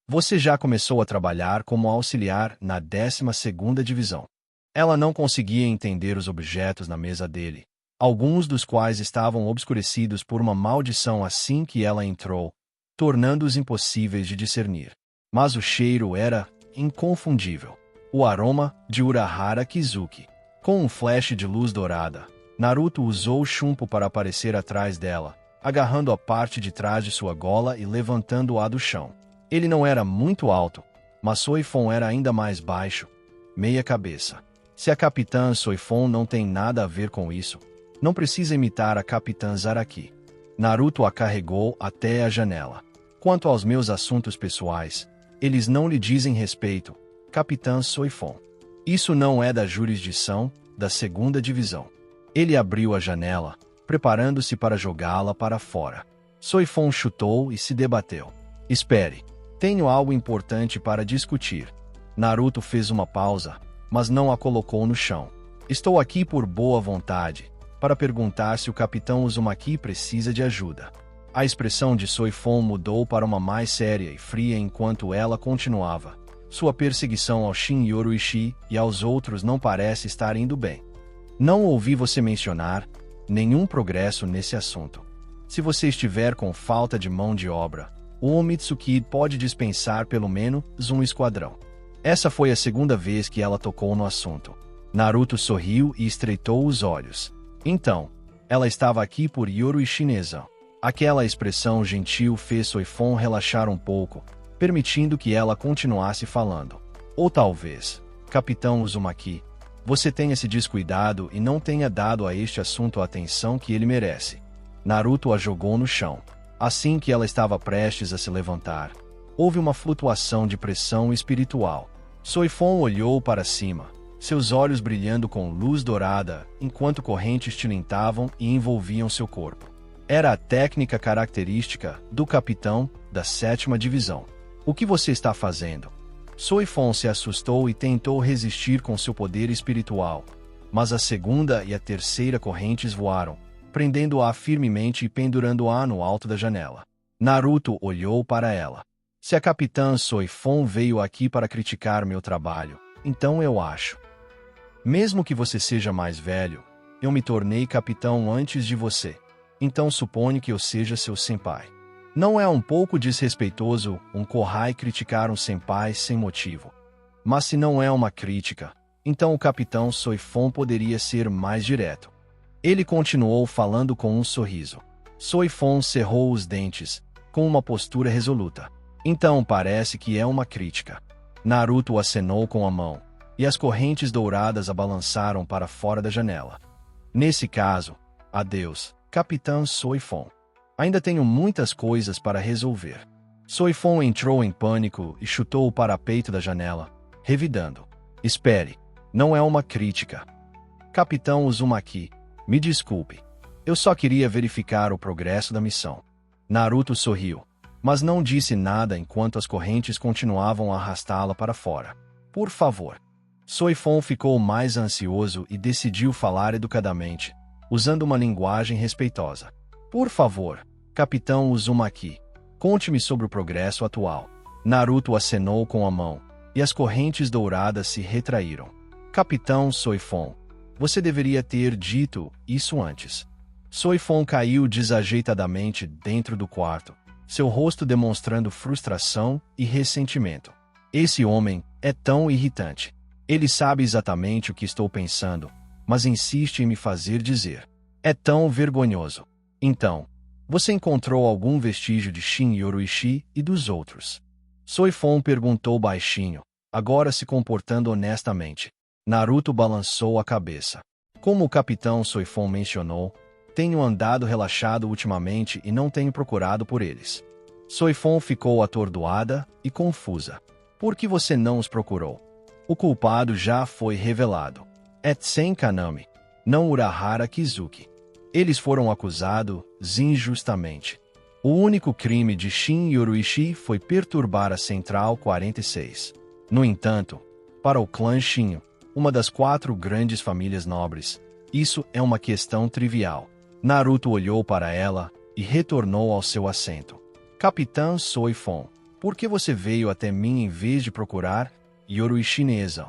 Você já começou a trabalhar como auxiliar na 12ª Divisão. Ela não conseguia entender os objetos na mesa dele, alguns dos quais estavam obscurecidos por uma maldição assim que ela entrou, tornando-os impossíveis de discernir. Mas o cheiro era inconfundível. O aroma de Urahara Kizuki. Com um flash de luz dourada, Naruto usou o chumpo para aparecer atrás dela, agarrando a parte de trás de sua gola e levantando-a do chão. Ele não era muito alto, mas Soifon era ainda mais baixo, meia cabeça. Se a Capitã Soifon não tem nada a ver com isso, não precisa imitar a Capitã Zaraki. Naruto a carregou até a janela. Quanto aos meus assuntos pessoais, eles não lhe dizem respeito, Capitã Soifon. Isso não é da jurisdição da 2ª Divisão. Ele abriu a janela, preparando-se para jogá-la para fora. Soifon chutou e se debateu. Espere, tenho algo importante para discutir. Naruto fez uma pausa, mas não a colocou no chão. Estou aqui por boa vontade, para perguntar se o Capitão Uzumaki precisa de ajuda. A expressão de Soifon mudou para uma mais séria e fria enquanto ela continuava. Sua perseguição ao Shin Yoruishi e aos outros não parece estar indo bem. Não ouvi você mencionar nenhum progresso nesse assunto. Se você estiver com falta de mão de obra, o Omitsuki pode dispensar pelo menos um esquadrão. Essa foi a 2ª vez que ela tocou no assunto. Naruto sorriu e estreitou os olhos. Então, ela estava aqui por Yoruishi-nezão. Aquela expressão gentil fez Soifon relaxar um pouco, permitindo que ela continuasse falando. Ou talvez, Capitão Uzumaki, você tenha se descuidado e não tenha dado a este assunto a atenção que ele merece. Naruto a jogou no chão. Assim que ela estava prestes a se levantar, houve uma flutuação de pressão espiritual. Soifon olhou para cima, seus olhos brilhando com luz dourada, enquanto correntes tilintavam e envolviam seu corpo. Era a técnica característica do capitão da 7ª divisão. O que você está fazendo? Soifon se assustou e tentou resistir com seu poder espiritual, mas a 2ª e a 3ª correntes voaram, prendendo-a firmemente e pendurando-a no alto da janela. Naruto olhou para ela. Se a capitã Soifon veio aqui para criticar meu trabalho, então eu acho. Mesmo que você seja mais velho, eu me tornei capitão antes de você. Então suponho que eu seja seu senpai. Não é um pouco desrespeitoso um Kohai criticar um senpai sem motivo. Mas se não é uma crítica, então o capitão Soifon poderia ser mais direto. Ele continuou falando com um sorriso. Soifon cerrou os dentes, com uma postura resoluta. Então parece que é uma crítica. Naruto acenou com a mão, e as correntes douradas a balançaram para fora da janela. Nesse caso, adeus, capitão Soifon. Ainda tenho muitas coisas para resolver. Soifon entrou em pânico e chutou o parapeito da janela, revidando. Espere, não é uma crítica. Capitão Uzumaki, me desculpe. Eu só queria verificar o progresso da missão. Naruto sorriu, mas não disse nada enquanto as correntes continuavam a arrastá-la para fora. Por favor. Soifon ficou mais ansioso e decidiu falar educadamente, usando uma linguagem respeitosa. Por favor, capitão Uzumaki, conte-me sobre o progresso atual. Naruto acenou com a mão, e as correntes douradas se retraíram. Capitão Soifon, você deveria ter dito isso antes. Soifon caiu desajeitadamente dentro do quarto, seu rosto demonstrando frustração e ressentimento. Esse homem é tão irritante. Ele sabe exatamente o que estou pensando, mas insiste em me fazer dizer. É tão vergonhoso. Então, você encontrou algum vestígio de Shin Yoruishi e dos outros? Soifon perguntou baixinho, agora se comportando honestamente. Naruto balançou a cabeça. Como o capitão Soifon mencionou, tenho andado relaxado ultimamente e não tenho procurado por eles. Soifon ficou atordoada e confusa. Por que você não os procurou? O culpado já foi revelado. É Tsen Kaname, não Urahara Kizuki. Eles foram acusados injustamente. O único crime de Shin Yoruishi foi perturbar a Central 46. No entanto, para o clã Shin, uma das 4 grandes famílias nobres, isso é uma questão trivial. Naruto olhou para ela e retornou ao seu assento. Capitã Soifon, por que você veio até mim em vez de procurar Yoruishi Neizan?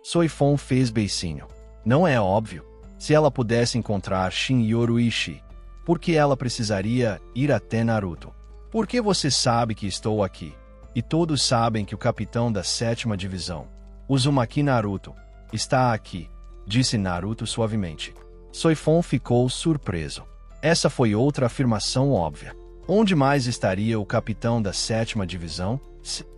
Soifon fez beicinho. Não é óbvio? Se ela pudesse encontrar Shin Yoruishi, por que ela precisaria ir até Naruto? Por que você sabe que estou aqui? E todos sabem que o capitão da 7ª divisão, Uzumaki Naruto, está aqui, disse Naruto suavemente. Soifon ficou surpreso. Essa foi outra afirmação óbvia. Onde mais estaria o capitão da 7ª divisão,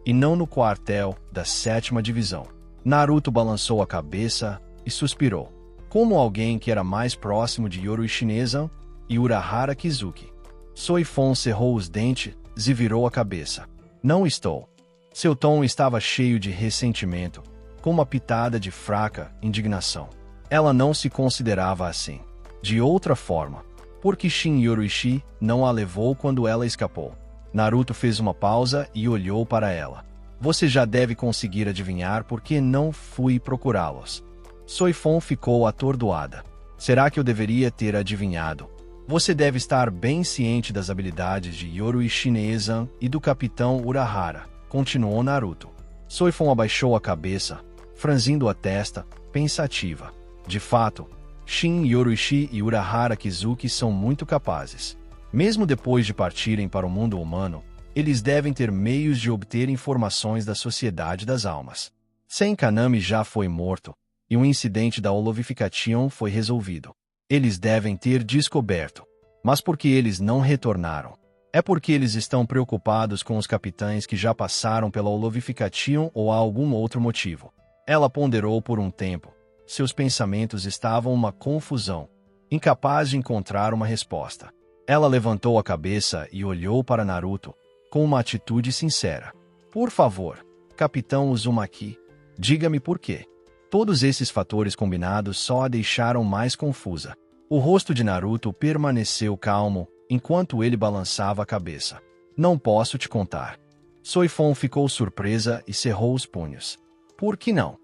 e não no quartel da 7ª divisão? Naruto balançou a cabeça e suspirou. Como alguém que era mais próximo de Yoruishi Neizan e Urahara Kizuki. Soifon cerrou os dentes e virou a cabeça. Não estou. Seu tom estava cheio de ressentimento, com uma pitada de fraca indignação. Ela não se considerava assim. De outra forma, porque Shin Yoruishi não a levou quando ela escapou. Naruto fez uma pausa e olhou para ela. Você já deve conseguir adivinhar por que não fui procurá-los. Soifon ficou atordoada. Será que eu deveria ter adivinhado? Você deve estar bem ciente das habilidades de Yoruishi Neizan e do capitão Urahara, continuou Naruto. Soifon abaixou a cabeça, franzindo a testa, pensativa. De fato, Shin Yoruishi e Urahara Kizuki são muito capazes. Mesmo depois de partirem para o mundo humano, eles devem ter meios de obter informações da Sociedade das Almas. Tsen Kaname já foi morto, e o incidente da Holovification foi resolvido. Eles devem ter descoberto. Mas por que eles não retornaram? É porque eles estão preocupados com os capitães que já passaram pela Holovification ou há algum outro motivo. Ela ponderou por um tempo. Seus pensamentos estavam uma confusão, incapaz de encontrar uma resposta. Ela levantou a cabeça e olhou para Naruto, com uma atitude sincera. Por favor, capitão Uzumaki, diga-me por quê. Todos esses fatores combinados só a deixaram mais confusa. O rosto de Naruto permaneceu calmo, enquanto ele balançava a cabeça. Não posso te contar. Soifon ficou surpresa e cerrou os punhos. Por que não?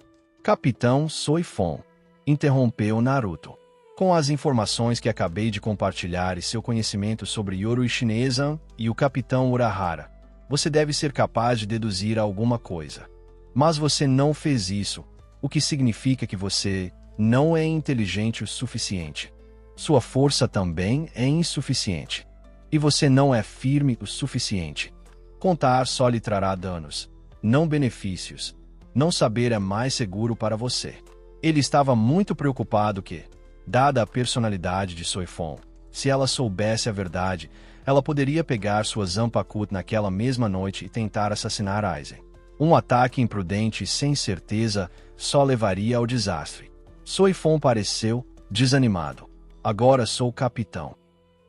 Capitão Soifon, interrompeu Naruto. Com as informações que acabei de compartilhar e seu conhecimento sobre Yoru Ishineizan e o Capitão Urahara, você deve ser capaz de deduzir alguma coisa. Mas você não fez isso, o que significa que você não é inteligente o suficiente. Sua força também é insuficiente. E você não é firme o suficiente. Contar só lhe trará danos, não benefícios. Não saber é mais seguro para você. Ele estava muito preocupado que, dada a personalidade de Soifon, se ela soubesse a verdade, ela poderia pegar sua Zanpakuto naquela mesma noite e tentar assassinar Aizen. Um ataque imprudente e sem certeza só levaria ao desastre. Soifon pareceu desanimado. Agora sou capitão.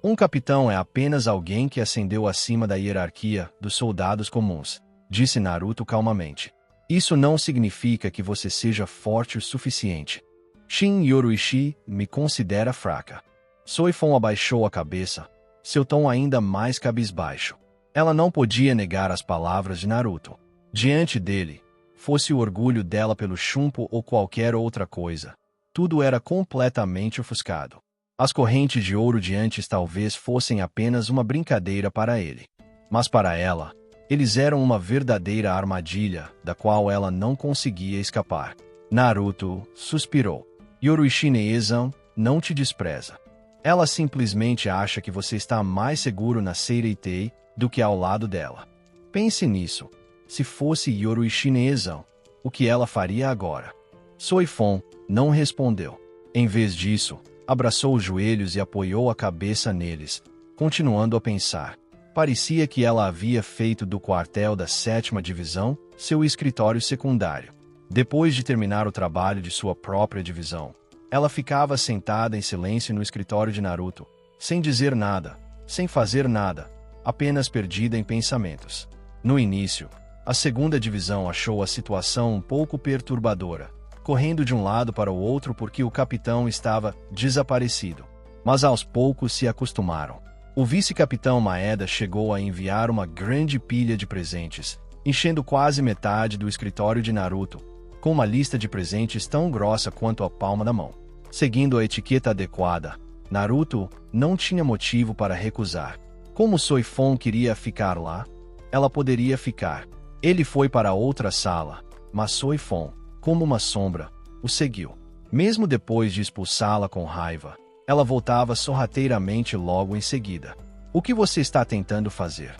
Um capitão é apenas alguém que ascendeu acima da hierarquia dos soldados comuns, disse Naruto calmamente. Isso não significa que você seja forte o suficiente. Shin Yoruishi me considera fraca. Soifon abaixou a cabeça, seu tom ainda mais cabisbaixo. Ela não podia negar as palavras de Naruto. Diante dele, fosse o orgulho dela pelo chumpo ou qualquer outra coisa, tudo era completamente ofuscado. As correntes de ouro de antes talvez fossem apenas uma brincadeira para ele. Mas para ela, eles eram uma verdadeira armadilha, da qual ela não conseguia escapar. Naruto suspirou. Yoru Ishineizan não te despreza. Ela simplesmente acha que você está mais seguro na Seireitei do que ao lado dela. Pense nisso. Se fosse Yoru Ishineizan, o que ela faria agora? Soifon não respondeu. Em vez disso, abraçou os joelhos e apoiou a cabeça neles, continuando a pensar. Parecia que ela havia feito do quartel da 7ª Divisão seu escritório secundário. Depois de terminar o trabalho de sua própria divisão, ela ficava sentada em silêncio no escritório de Naruto, sem dizer nada, sem fazer nada, apenas perdida em pensamentos. No início, a 2ª Divisão achou a situação um pouco perturbadora, correndo de um lado para o outro porque o capitão estava desaparecido. Mas aos poucos se acostumaram. O vice-capitão Maeda chegou a enviar uma grande pilha de presentes, enchendo quase metade do escritório de Naruto, com uma lista de presentes tão grossa quanto a palma da mão. Seguindo a etiqueta adequada, Naruto não tinha motivo para recusar. Como Soifon queria ficar lá, ela poderia ficar. Ele foi para outra sala, mas Soifon, como uma sombra, o seguiu. Mesmo depois de expulsá-la com raiva, ela voltava sorrateiramente logo em seguida. O que você está tentando fazer?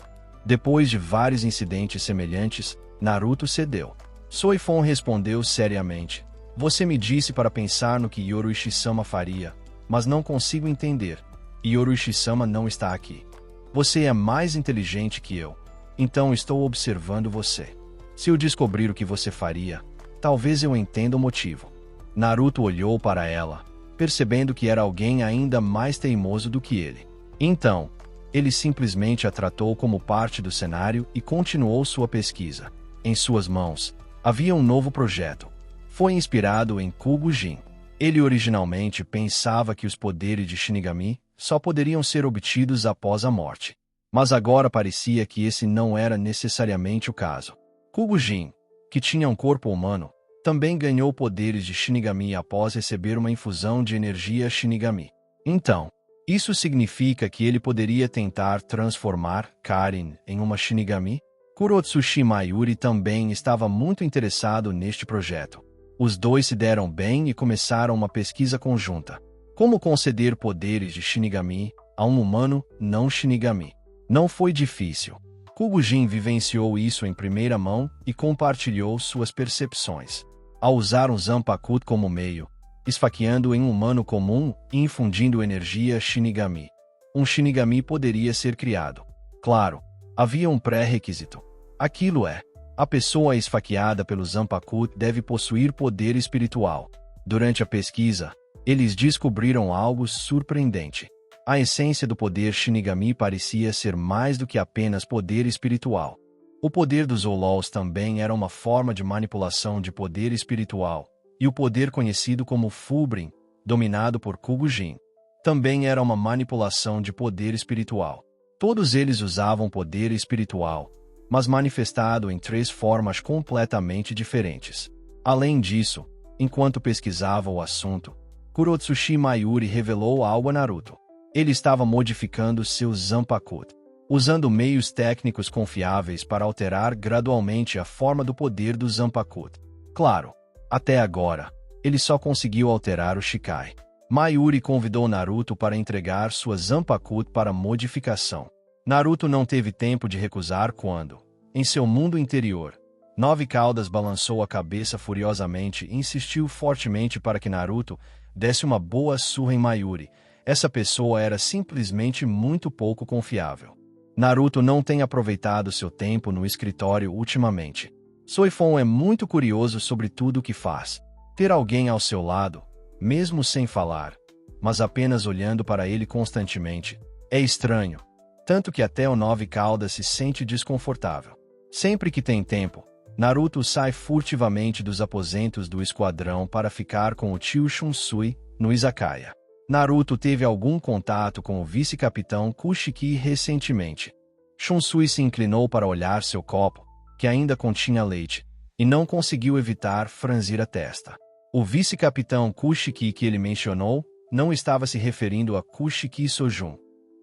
Depois de vários incidentes semelhantes, Naruto cedeu. Soifon respondeu seriamente. Você me disse para pensar no que Yoru Ishisama faria, mas não consigo entender. Yoru Ishisama não está aqui. Você é mais inteligente que eu, então estou observando você. Se eu descobrir o que você faria, talvez eu entenda o motivo. Naruto olhou para ela, percebendo que era alguém ainda mais teimoso do que ele. Então, ele simplesmente a tratou como parte do cenário e continuou sua pesquisa. Em suas mãos, havia um novo projeto. Foi inspirado em Kugujin. Ele originalmente pensava que os poderes de Shinigami só poderiam ser obtidos após a morte. Mas agora parecia que esse não era necessariamente o caso. Kugujin, que tinha um corpo humano, também ganhou poderes de Shinigami após receber uma infusão de energia Shinigami. Então, isso significa que ele poderia tentar transformar Karin em uma Shinigami? Kurotsushi Mayuri também estava muito interessado neste projeto. Os dois se deram bem e começaram uma pesquisa conjunta. Como conceder poderes de Shinigami a um humano não Shinigami? Não foi difícil. Kugujin vivenciou isso em primeira mão e compartilhou suas percepções. Ao usar um Zanpakuto como meio, esfaqueando em um humano comum e infundindo energia Shinigami, um Shinigami poderia ser criado. Claro, havia um pré-requisito. Aquilo é, a pessoa esfaqueada pelo Zanpakuto deve possuir poder espiritual. Durante a pesquisa, eles descobriram algo surpreendente. A essência do poder Shinigami parecia ser mais do que apenas poder espiritual. O poder dos Olols também era uma forma de manipulação de poder espiritual, e o poder conhecido como Fullbrin, dominado por Kugujin, também era uma manipulação de poder espiritual. Todos eles usavam poder espiritual, mas manifestado em 3 formas completamente diferentes. Além disso, enquanto pesquisava o assunto, Kurotsushi Mayuri revelou algo a Naruto. Ele estava modificando seu Zanpakuto, usando meios técnicos confiáveis para alterar gradualmente a forma do poder do Zanpakuto. Claro, até agora, ele só conseguiu alterar o Shikai. Mayuri convidou Naruto para entregar sua Zanpakuto para modificação. Naruto não teve tempo de recusar quando, em seu mundo interior, Nove Caudas balançou a cabeça furiosamente e insistiu fortemente para que Naruto desse uma boa surra em Mayuri. Essa pessoa era simplesmente muito pouco confiável. Naruto não tem aproveitado seu tempo no escritório ultimamente. Soifon é muito curioso sobre tudo o que faz. Ter alguém ao seu lado, mesmo sem falar, mas apenas olhando para ele constantemente, é estranho, tanto que até o Nove Caudas se sente desconfortável. Sempre que tem tempo, Naruto sai furtivamente dos aposentos do esquadrão para ficar com o tio Shunsui no izakaya. Naruto teve algum contato com o vice-capitão Kushiki recentemente. Shunsui se inclinou para olhar seu copo, que ainda continha leite, e não conseguiu evitar franzir a testa. O vice-capitão Kushiki que ele mencionou não estava se referindo a Kushiki Sojun,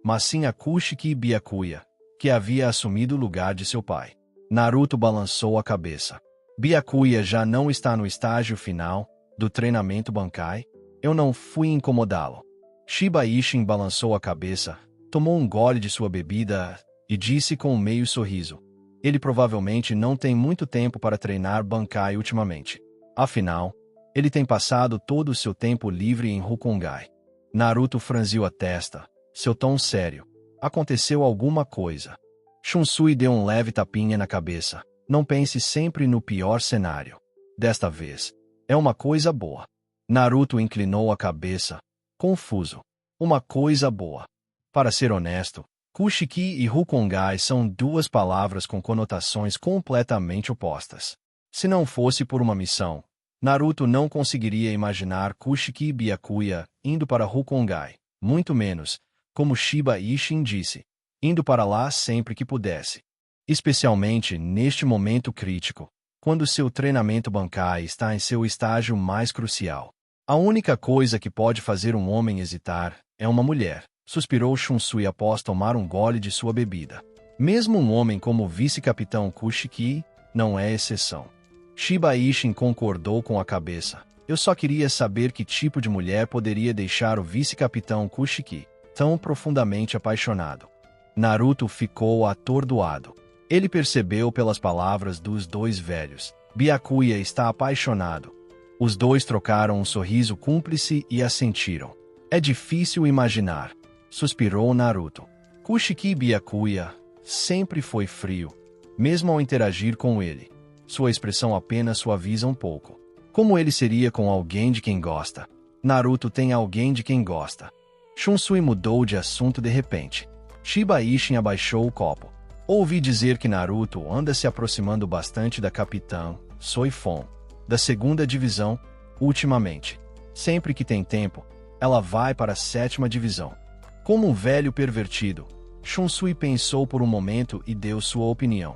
mas sim a Kushiki Byakuya, que havia assumido o lugar de seu pai. Naruto balançou a cabeça. Byakuya já não está no estágio final do treinamento Bankai? Eu não fui incomodá-lo. Shiba Ishin balançou a cabeça, tomou um gole de sua bebida e disse com um meio sorriso. Ele provavelmente não tem muito tempo para treinar Bankai ultimamente. Afinal, ele tem passado todo o seu tempo livre em Rukongai. Naruto franziu a testa, seu tom sério. Aconteceu alguma coisa. Shunsui deu um leve tapinha na cabeça. Não pense sempre no pior cenário. Desta vez, é uma coisa boa. Naruto inclinou a cabeça, confuso. Uma coisa boa. Para ser honesto, Kushiki e Rukongai são 2 palavras com conotações completamente opostas. Se não fosse por uma missão, Naruto não conseguiria imaginar Kushiki Byakuya indo para Rukongai, muito menos, como Shiba Ishin disse, indo para lá sempre que pudesse. Especialmente neste momento crítico, quando seu treinamento Bankai está em seu estágio mais crucial. A única coisa que pode fazer um homem hesitar é uma mulher, suspirou Shunsui após tomar um gole de sua bebida. Mesmo um homem como o vice-capitão Kushiki não é exceção. Shiba Ishin concordou com a cabeça. Eu só queria saber que tipo de mulher poderia deixar o vice-capitão Kushiki tão profundamente apaixonado. Naruto ficou atordoado. Ele percebeu pelas palavras dos 2 velhos. Byakuya está apaixonado. Os 2 trocaram um sorriso cúmplice e assentiram. É difícil imaginar, suspirou Naruto. Kushiki Byakuya sempre foi frio, mesmo ao interagir com ele. Sua expressão apenas suaviza um pouco. Como ele seria com alguém de quem gosta? Naruto tem alguém de quem gosta. Shunsui mudou de assunto de repente. Shiba Ishin abaixou o copo. Ouvi dizer que Naruto anda se aproximando bastante da capitã Soifon, da 2ª divisão, ultimamente. Sempre que tem tempo, ela vai para a 7ª divisão. Como um velho pervertido, Shunsui pensou por um momento e deu sua opinião.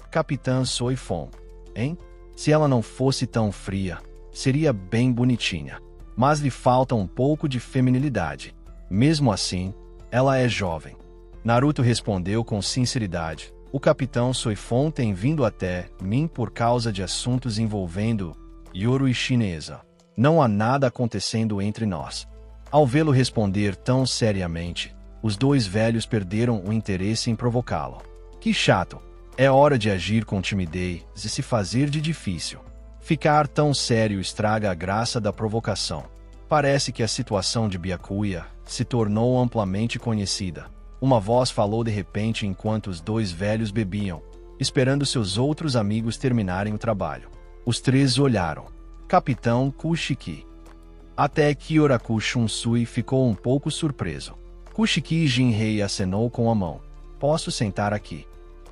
Capitã Soifon, hein? Se ela não fosse tão fria, seria bem bonitinha. Mas lhe falta um pouco de feminilidade. Mesmo assim, ela é jovem. Naruto respondeu com sinceridade. O capitão Soifon tem vindo até mim por causa de assuntos envolvendo Yoru e chinesa. Não há nada acontecendo entre nós. Ao vê-lo responder tão seriamente, os 2 velhos perderam o interesse em provocá-lo. Que chato! É hora de agir com timidez e se fazer de difícil. Ficar tão sério estraga a graça da provocação. Parece que a situação de Byakuya se tornou amplamente conhecida. Uma voz falou de repente enquanto os 2 velhos bebiam, esperando seus outros amigos terminarem o trabalho. Os 3 olharam. Capitão Kushiki. Até Kyoraku Shunsui ficou um pouco surpreso. Kushiki Jinrei acenou com a mão. Posso sentar aqui?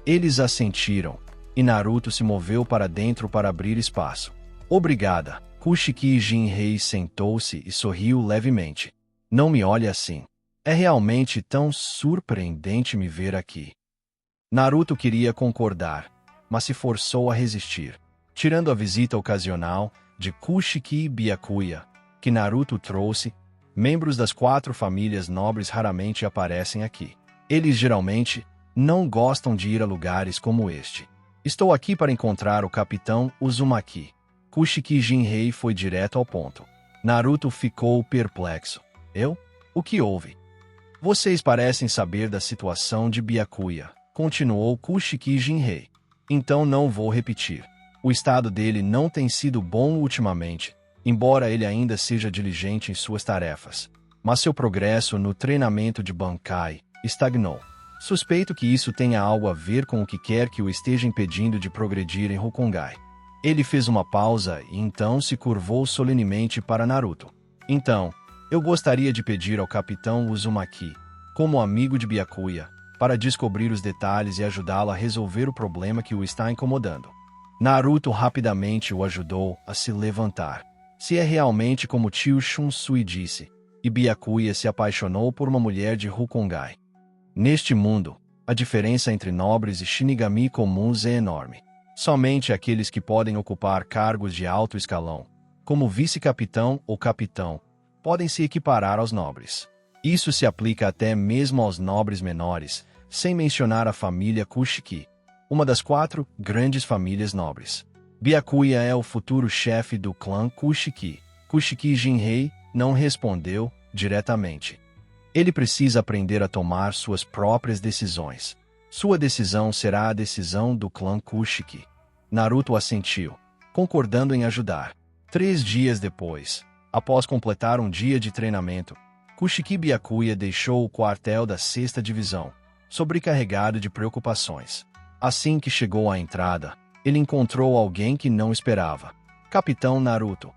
Eles assentiram, e Naruto se moveu para dentro para abrir espaço. Obrigada. Kushiki Jinrei sentou-se e sorriu levemente. Não me olhe assim. É realmente tão surpreendente me ver aqui. Naruto queria concordar, mas se forçou a resistir. Tirando a visita ocasional de Kushiki e Byakuya, que Naruto trouxe, membros das 4 famílias nobres raramente aparecem aqui. Eles geralmente não gostam de ir a lugares como este. Estou aqui para encontrar o capitão Uzumaki. Kushiki Jinhei foi direto ao ponto. Naruto ficou perplexo. Eu? O que houve? Vocês parecem saber da situação de Byakuya, continuou Kushiki Jinhei. Então não vou repetir. O estado dele não tem sido bom ultimamente, embora ele ainda seja diligente em suas tarefas. Mas seu progresso no treinamento de Bankai estagnou. Suspeito que isso tenha algo a ver com o que quer que o esteja impedindo de progredir em Hokage. Ele fez uma pausa e então se curvou solenemente para Naruto. Então, eu gostaria de pedir ao capitão Uzumaki, como amigo de Byakuya, para descobrir os detalhes e ajudá-lo a resolver o problema que o está incomodando. Naruto rapidamente o ajudou a se levantar. Se é realmente como tio Shunsui disse, e Byakuya se apaixonou por uma mulher de Hokage. Neste mundo, a diferença entre nobres e Shinigami comuns é enorme. Somente aqueles que podem ocupar cargos de alto escalão, como vice-capitão ou capitão, podem se equiparar aos nobres. Isso se aplica até mesmo aos nobres menores, sem mencionar a família Kushiki, uma das 4 grandes famílias nobres. Byakuya é o futuro chefe do clã Kushiki. Kushiki Jinhei não respondeu diretamente. Ele precisa aprender a tomar suas próprias decisões. Sua decisão será a decisão do clã Kushiki. Naruto assentiu, concordando em ajudar. 3 dias depois, após completar um dia de treinamento, Kushiki Byakuya deixou o quartel da 6ª Divisão, sobrecarregado de preocupações. Assim que chegou à entrada, ele encontrou alguém que não esperava. Capitão Naruto.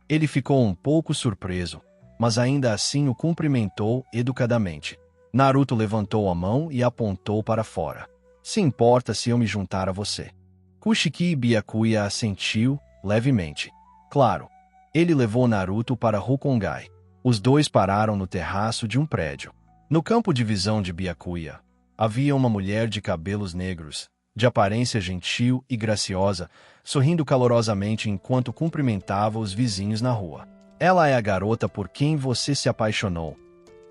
Ele ficou um pouco surpreso, mas ainda assim o cumprimentou educadamente. Naruto levantou a mão e apontou para fora. Se importa se eu me juntar a você? Kushiki Byakuya assentiu levemente. Claro. Ele levou Naruto para Hokage. Os dois pararam no terraço de um prédio. No campo de visão de Byakuya, havia uma mulher de cabelos negros, de aparência gentil e graciosa, sorrindo calorosamente enquanto cumprimentava os vizinhos na rua. Ela é a garota por quem você se apaixonou?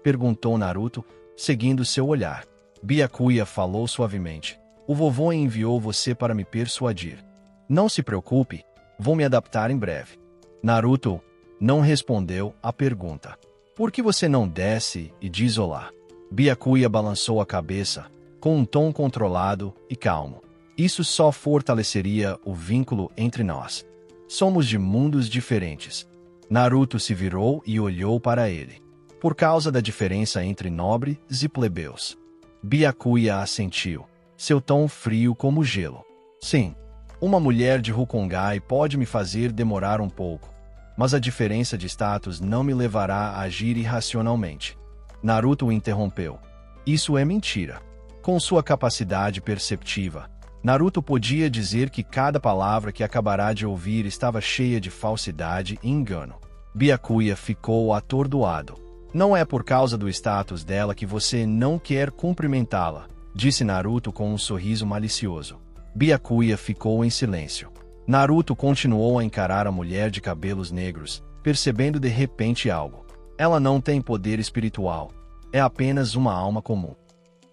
Perguntou Naruto, seguindo seu olhar. Byakuya falou suavemente. O vovô enviou você para me persuadir. Não se preocupe, vou me adaptar em breve. Naruto não respondeu à pergunta. Por que você não desce e diz olá? Byakuya balançou a cabeça, com um tom controlado e calmo. Isso só fortaleceria o vínculo entre nós. Somos de mundos diferentes. Naruto se virou e olhou para ele. Por causa da diferença entre nobres e plebeus. Byakuya assentiu, seu tom frio como gelo. Sim, uma mulher de Hokage pode me fazer demorar um pouco, mas a diferença de status não me levará a agir irracionalmente. Naruto o interrompeu. Isso é mentira. Com sua capacidade perceptiva, Naruto podia dizer que cada palavra que acabará de ouvir estava cheia de falsidade e engano. Byakuya ficou atordoado. Não é por causa do status dela que você não quer cumprimentá-la, disse Naruto com um sorriso malicioso. Byakuya ficou em silêncio. Naruto continuou a encarar a mulher de cabelos negros, percebendo de repente algo. Ela não tem poder espiritual. É apenas uma alma comum.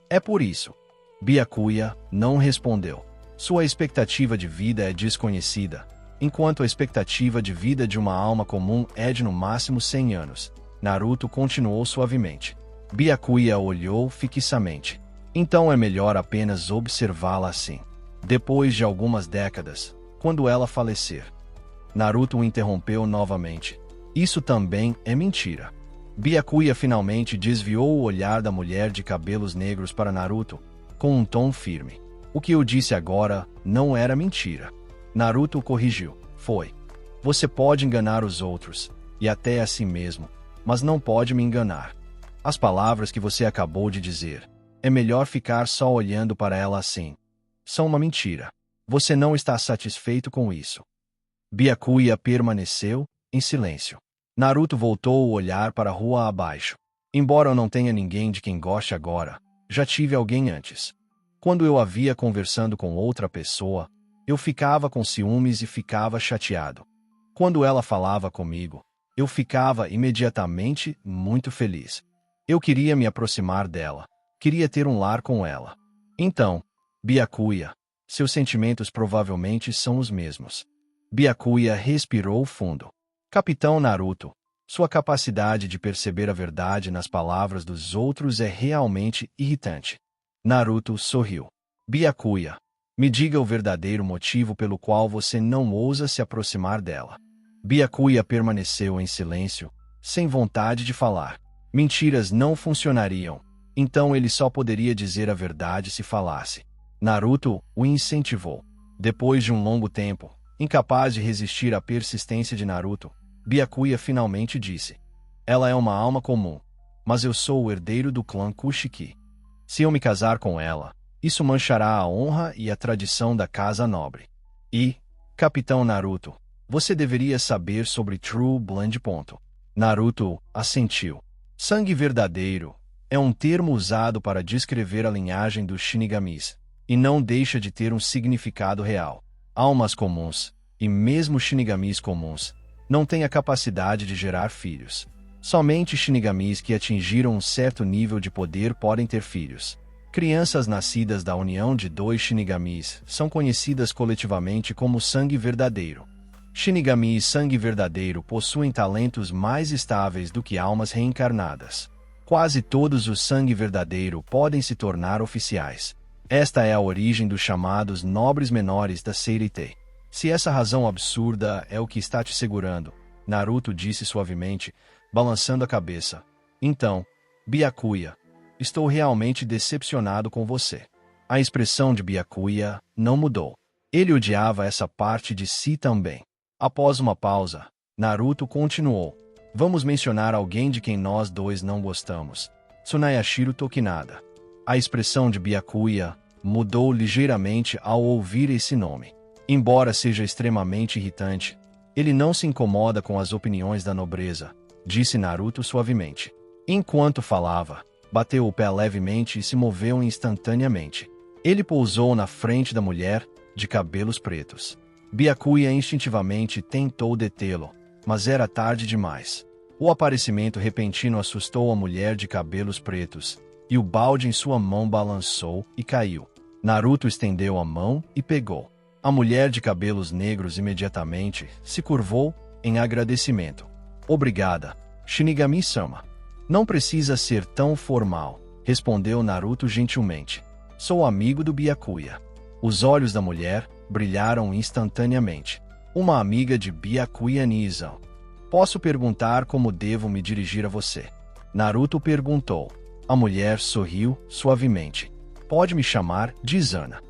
É por isso. Byakuya não respondeu. Sua expectativa de vida é desconhecida, enquanto a expectativa de vida de uma alma comum é de no máximo 100 anos. Naruto continuou suavemente. Byakuya olhou fixamente. Então é melhor apenas observá-la assim. Depois de algumas décadas, quando ela falecer. Naruto o interrompeu novamente. Isso também é mentira. Byakuya finalmente desviou o olhar da mulher de cabelos negros para Naruto, com um tom firme. O que eu disse agora não era mentira. Naruto o corrigiu. Foi. Você pode enganar os outros, e até a si mesmo, mas não pode me enganar. As palavras que você acabou de dizer, é melhor ficar só olhando para ela assim. São uma mentira. Você não está satisfeito com isso. Byakuya permaneceu em silêncio. Naruto voltou o olhar para a rua abaixo. Embora eu não tenha ninguém de quem goste agora, já tive alguém antes. Quando eu a via conversando com outra pessoa, eu ficava com ciúmes e ficava chateado. Quando ela falava comigo, eu ficava imediatamente muito feliz. Eu queria me aproximar dela, queria ter um lar com ela. Então, Byakuya, seus sentimentos provavelmente são os mesmos. Byakuya respirou fundo. Capitão Naruto, sua capacidade de perceber a verdade nas palavras dos outros é realmente irritante. Naruto sorriu. Byakuya, me diga o verdadeiro motivo pelo qual você não ousa se aproximar dela. Byakuya permaneceu em silêncio, sem vontade de falar. Mentiras não funcionariam, então ele só poderia dizer a verdade se falasse. Naruto o incentivou. Depois de um longo tempo, incapaz de resistir à persistência de Naruto, Byakuya finalmente disse: ela é uma alma comum, mas eu sou o herdeiro do clã Kushiki. Se eu me casar com ela, isso manchará a honra e a tradição da casa nobre. E, Capitão Naruto, você deveria saber sobre True Blood. Naruto assentiu. Sangue verdadeiro é um termo usado para descrever a linhagem dos Shinigamis, e não deixa de ter um significado real. Almas comuns, e mesmo Shinigamis comuns, não têm a capacidade de gerar filhos. Somente Shinigamis que atingiram um certo nível de poder podem ter filhos. Crianças nascidas da união de dois Shinigamis são conhecidas coletivamente como sangue verdadeiro. Shinigami e sangue verdadeiro possuem talentos mais estáveis do que almas reencarnadas. Quase todos os sangue verdadeiro podem se tornar oficiais. Esta é a origem dos chamados nobres menores da Seirei. Se essa razão absurda é o que está te segurando, Naruto disse suavemente, balançando a cabeça. Então, Byakuya, estou realmente decepcionado com você. A expressão de Byakuya não mudou. Ele odiava essa parte de si também. Após uma pausa, Naruto continuou. Vamos mencionar alguém de quem nós dois não gostamos. Tsunayashiro Tokinada. A expressão de Byakuya mudou ligeiramente ao ouvir esse nome. Embora seja extremamente irritante, ele não se incomoda com as opiniões da nobreza, disse Naruto suavemente. Enquanto falava, bateu o pé levemente e se moveu instantaneamente. Ele pousou na frente da mulher, de cabelos pretos. Byakuya instintivamente tentou detê-lo, mas era tarde demais. O aparecimento repentino assustou a mulher de cabelos pretos, e o balde em sua mão balançou e caiu. Naruto estendeu a mão e pegou. A mulher de cabelos negros imediatamente se curvou em agradecimento. Obrigada, Shinigami-sama. Não precisa ser tão formal, respondeu Naruto gentilmente. Sou amigo do Byakuya. Os olhos da mulher brilharam instantaneamente. Uma amiga de Byakuya Nizam. Posso perguntar como devo me dirigir a você? Naruto perguntou. A mulher sorriu suavemente. Pode me chamar de Izana.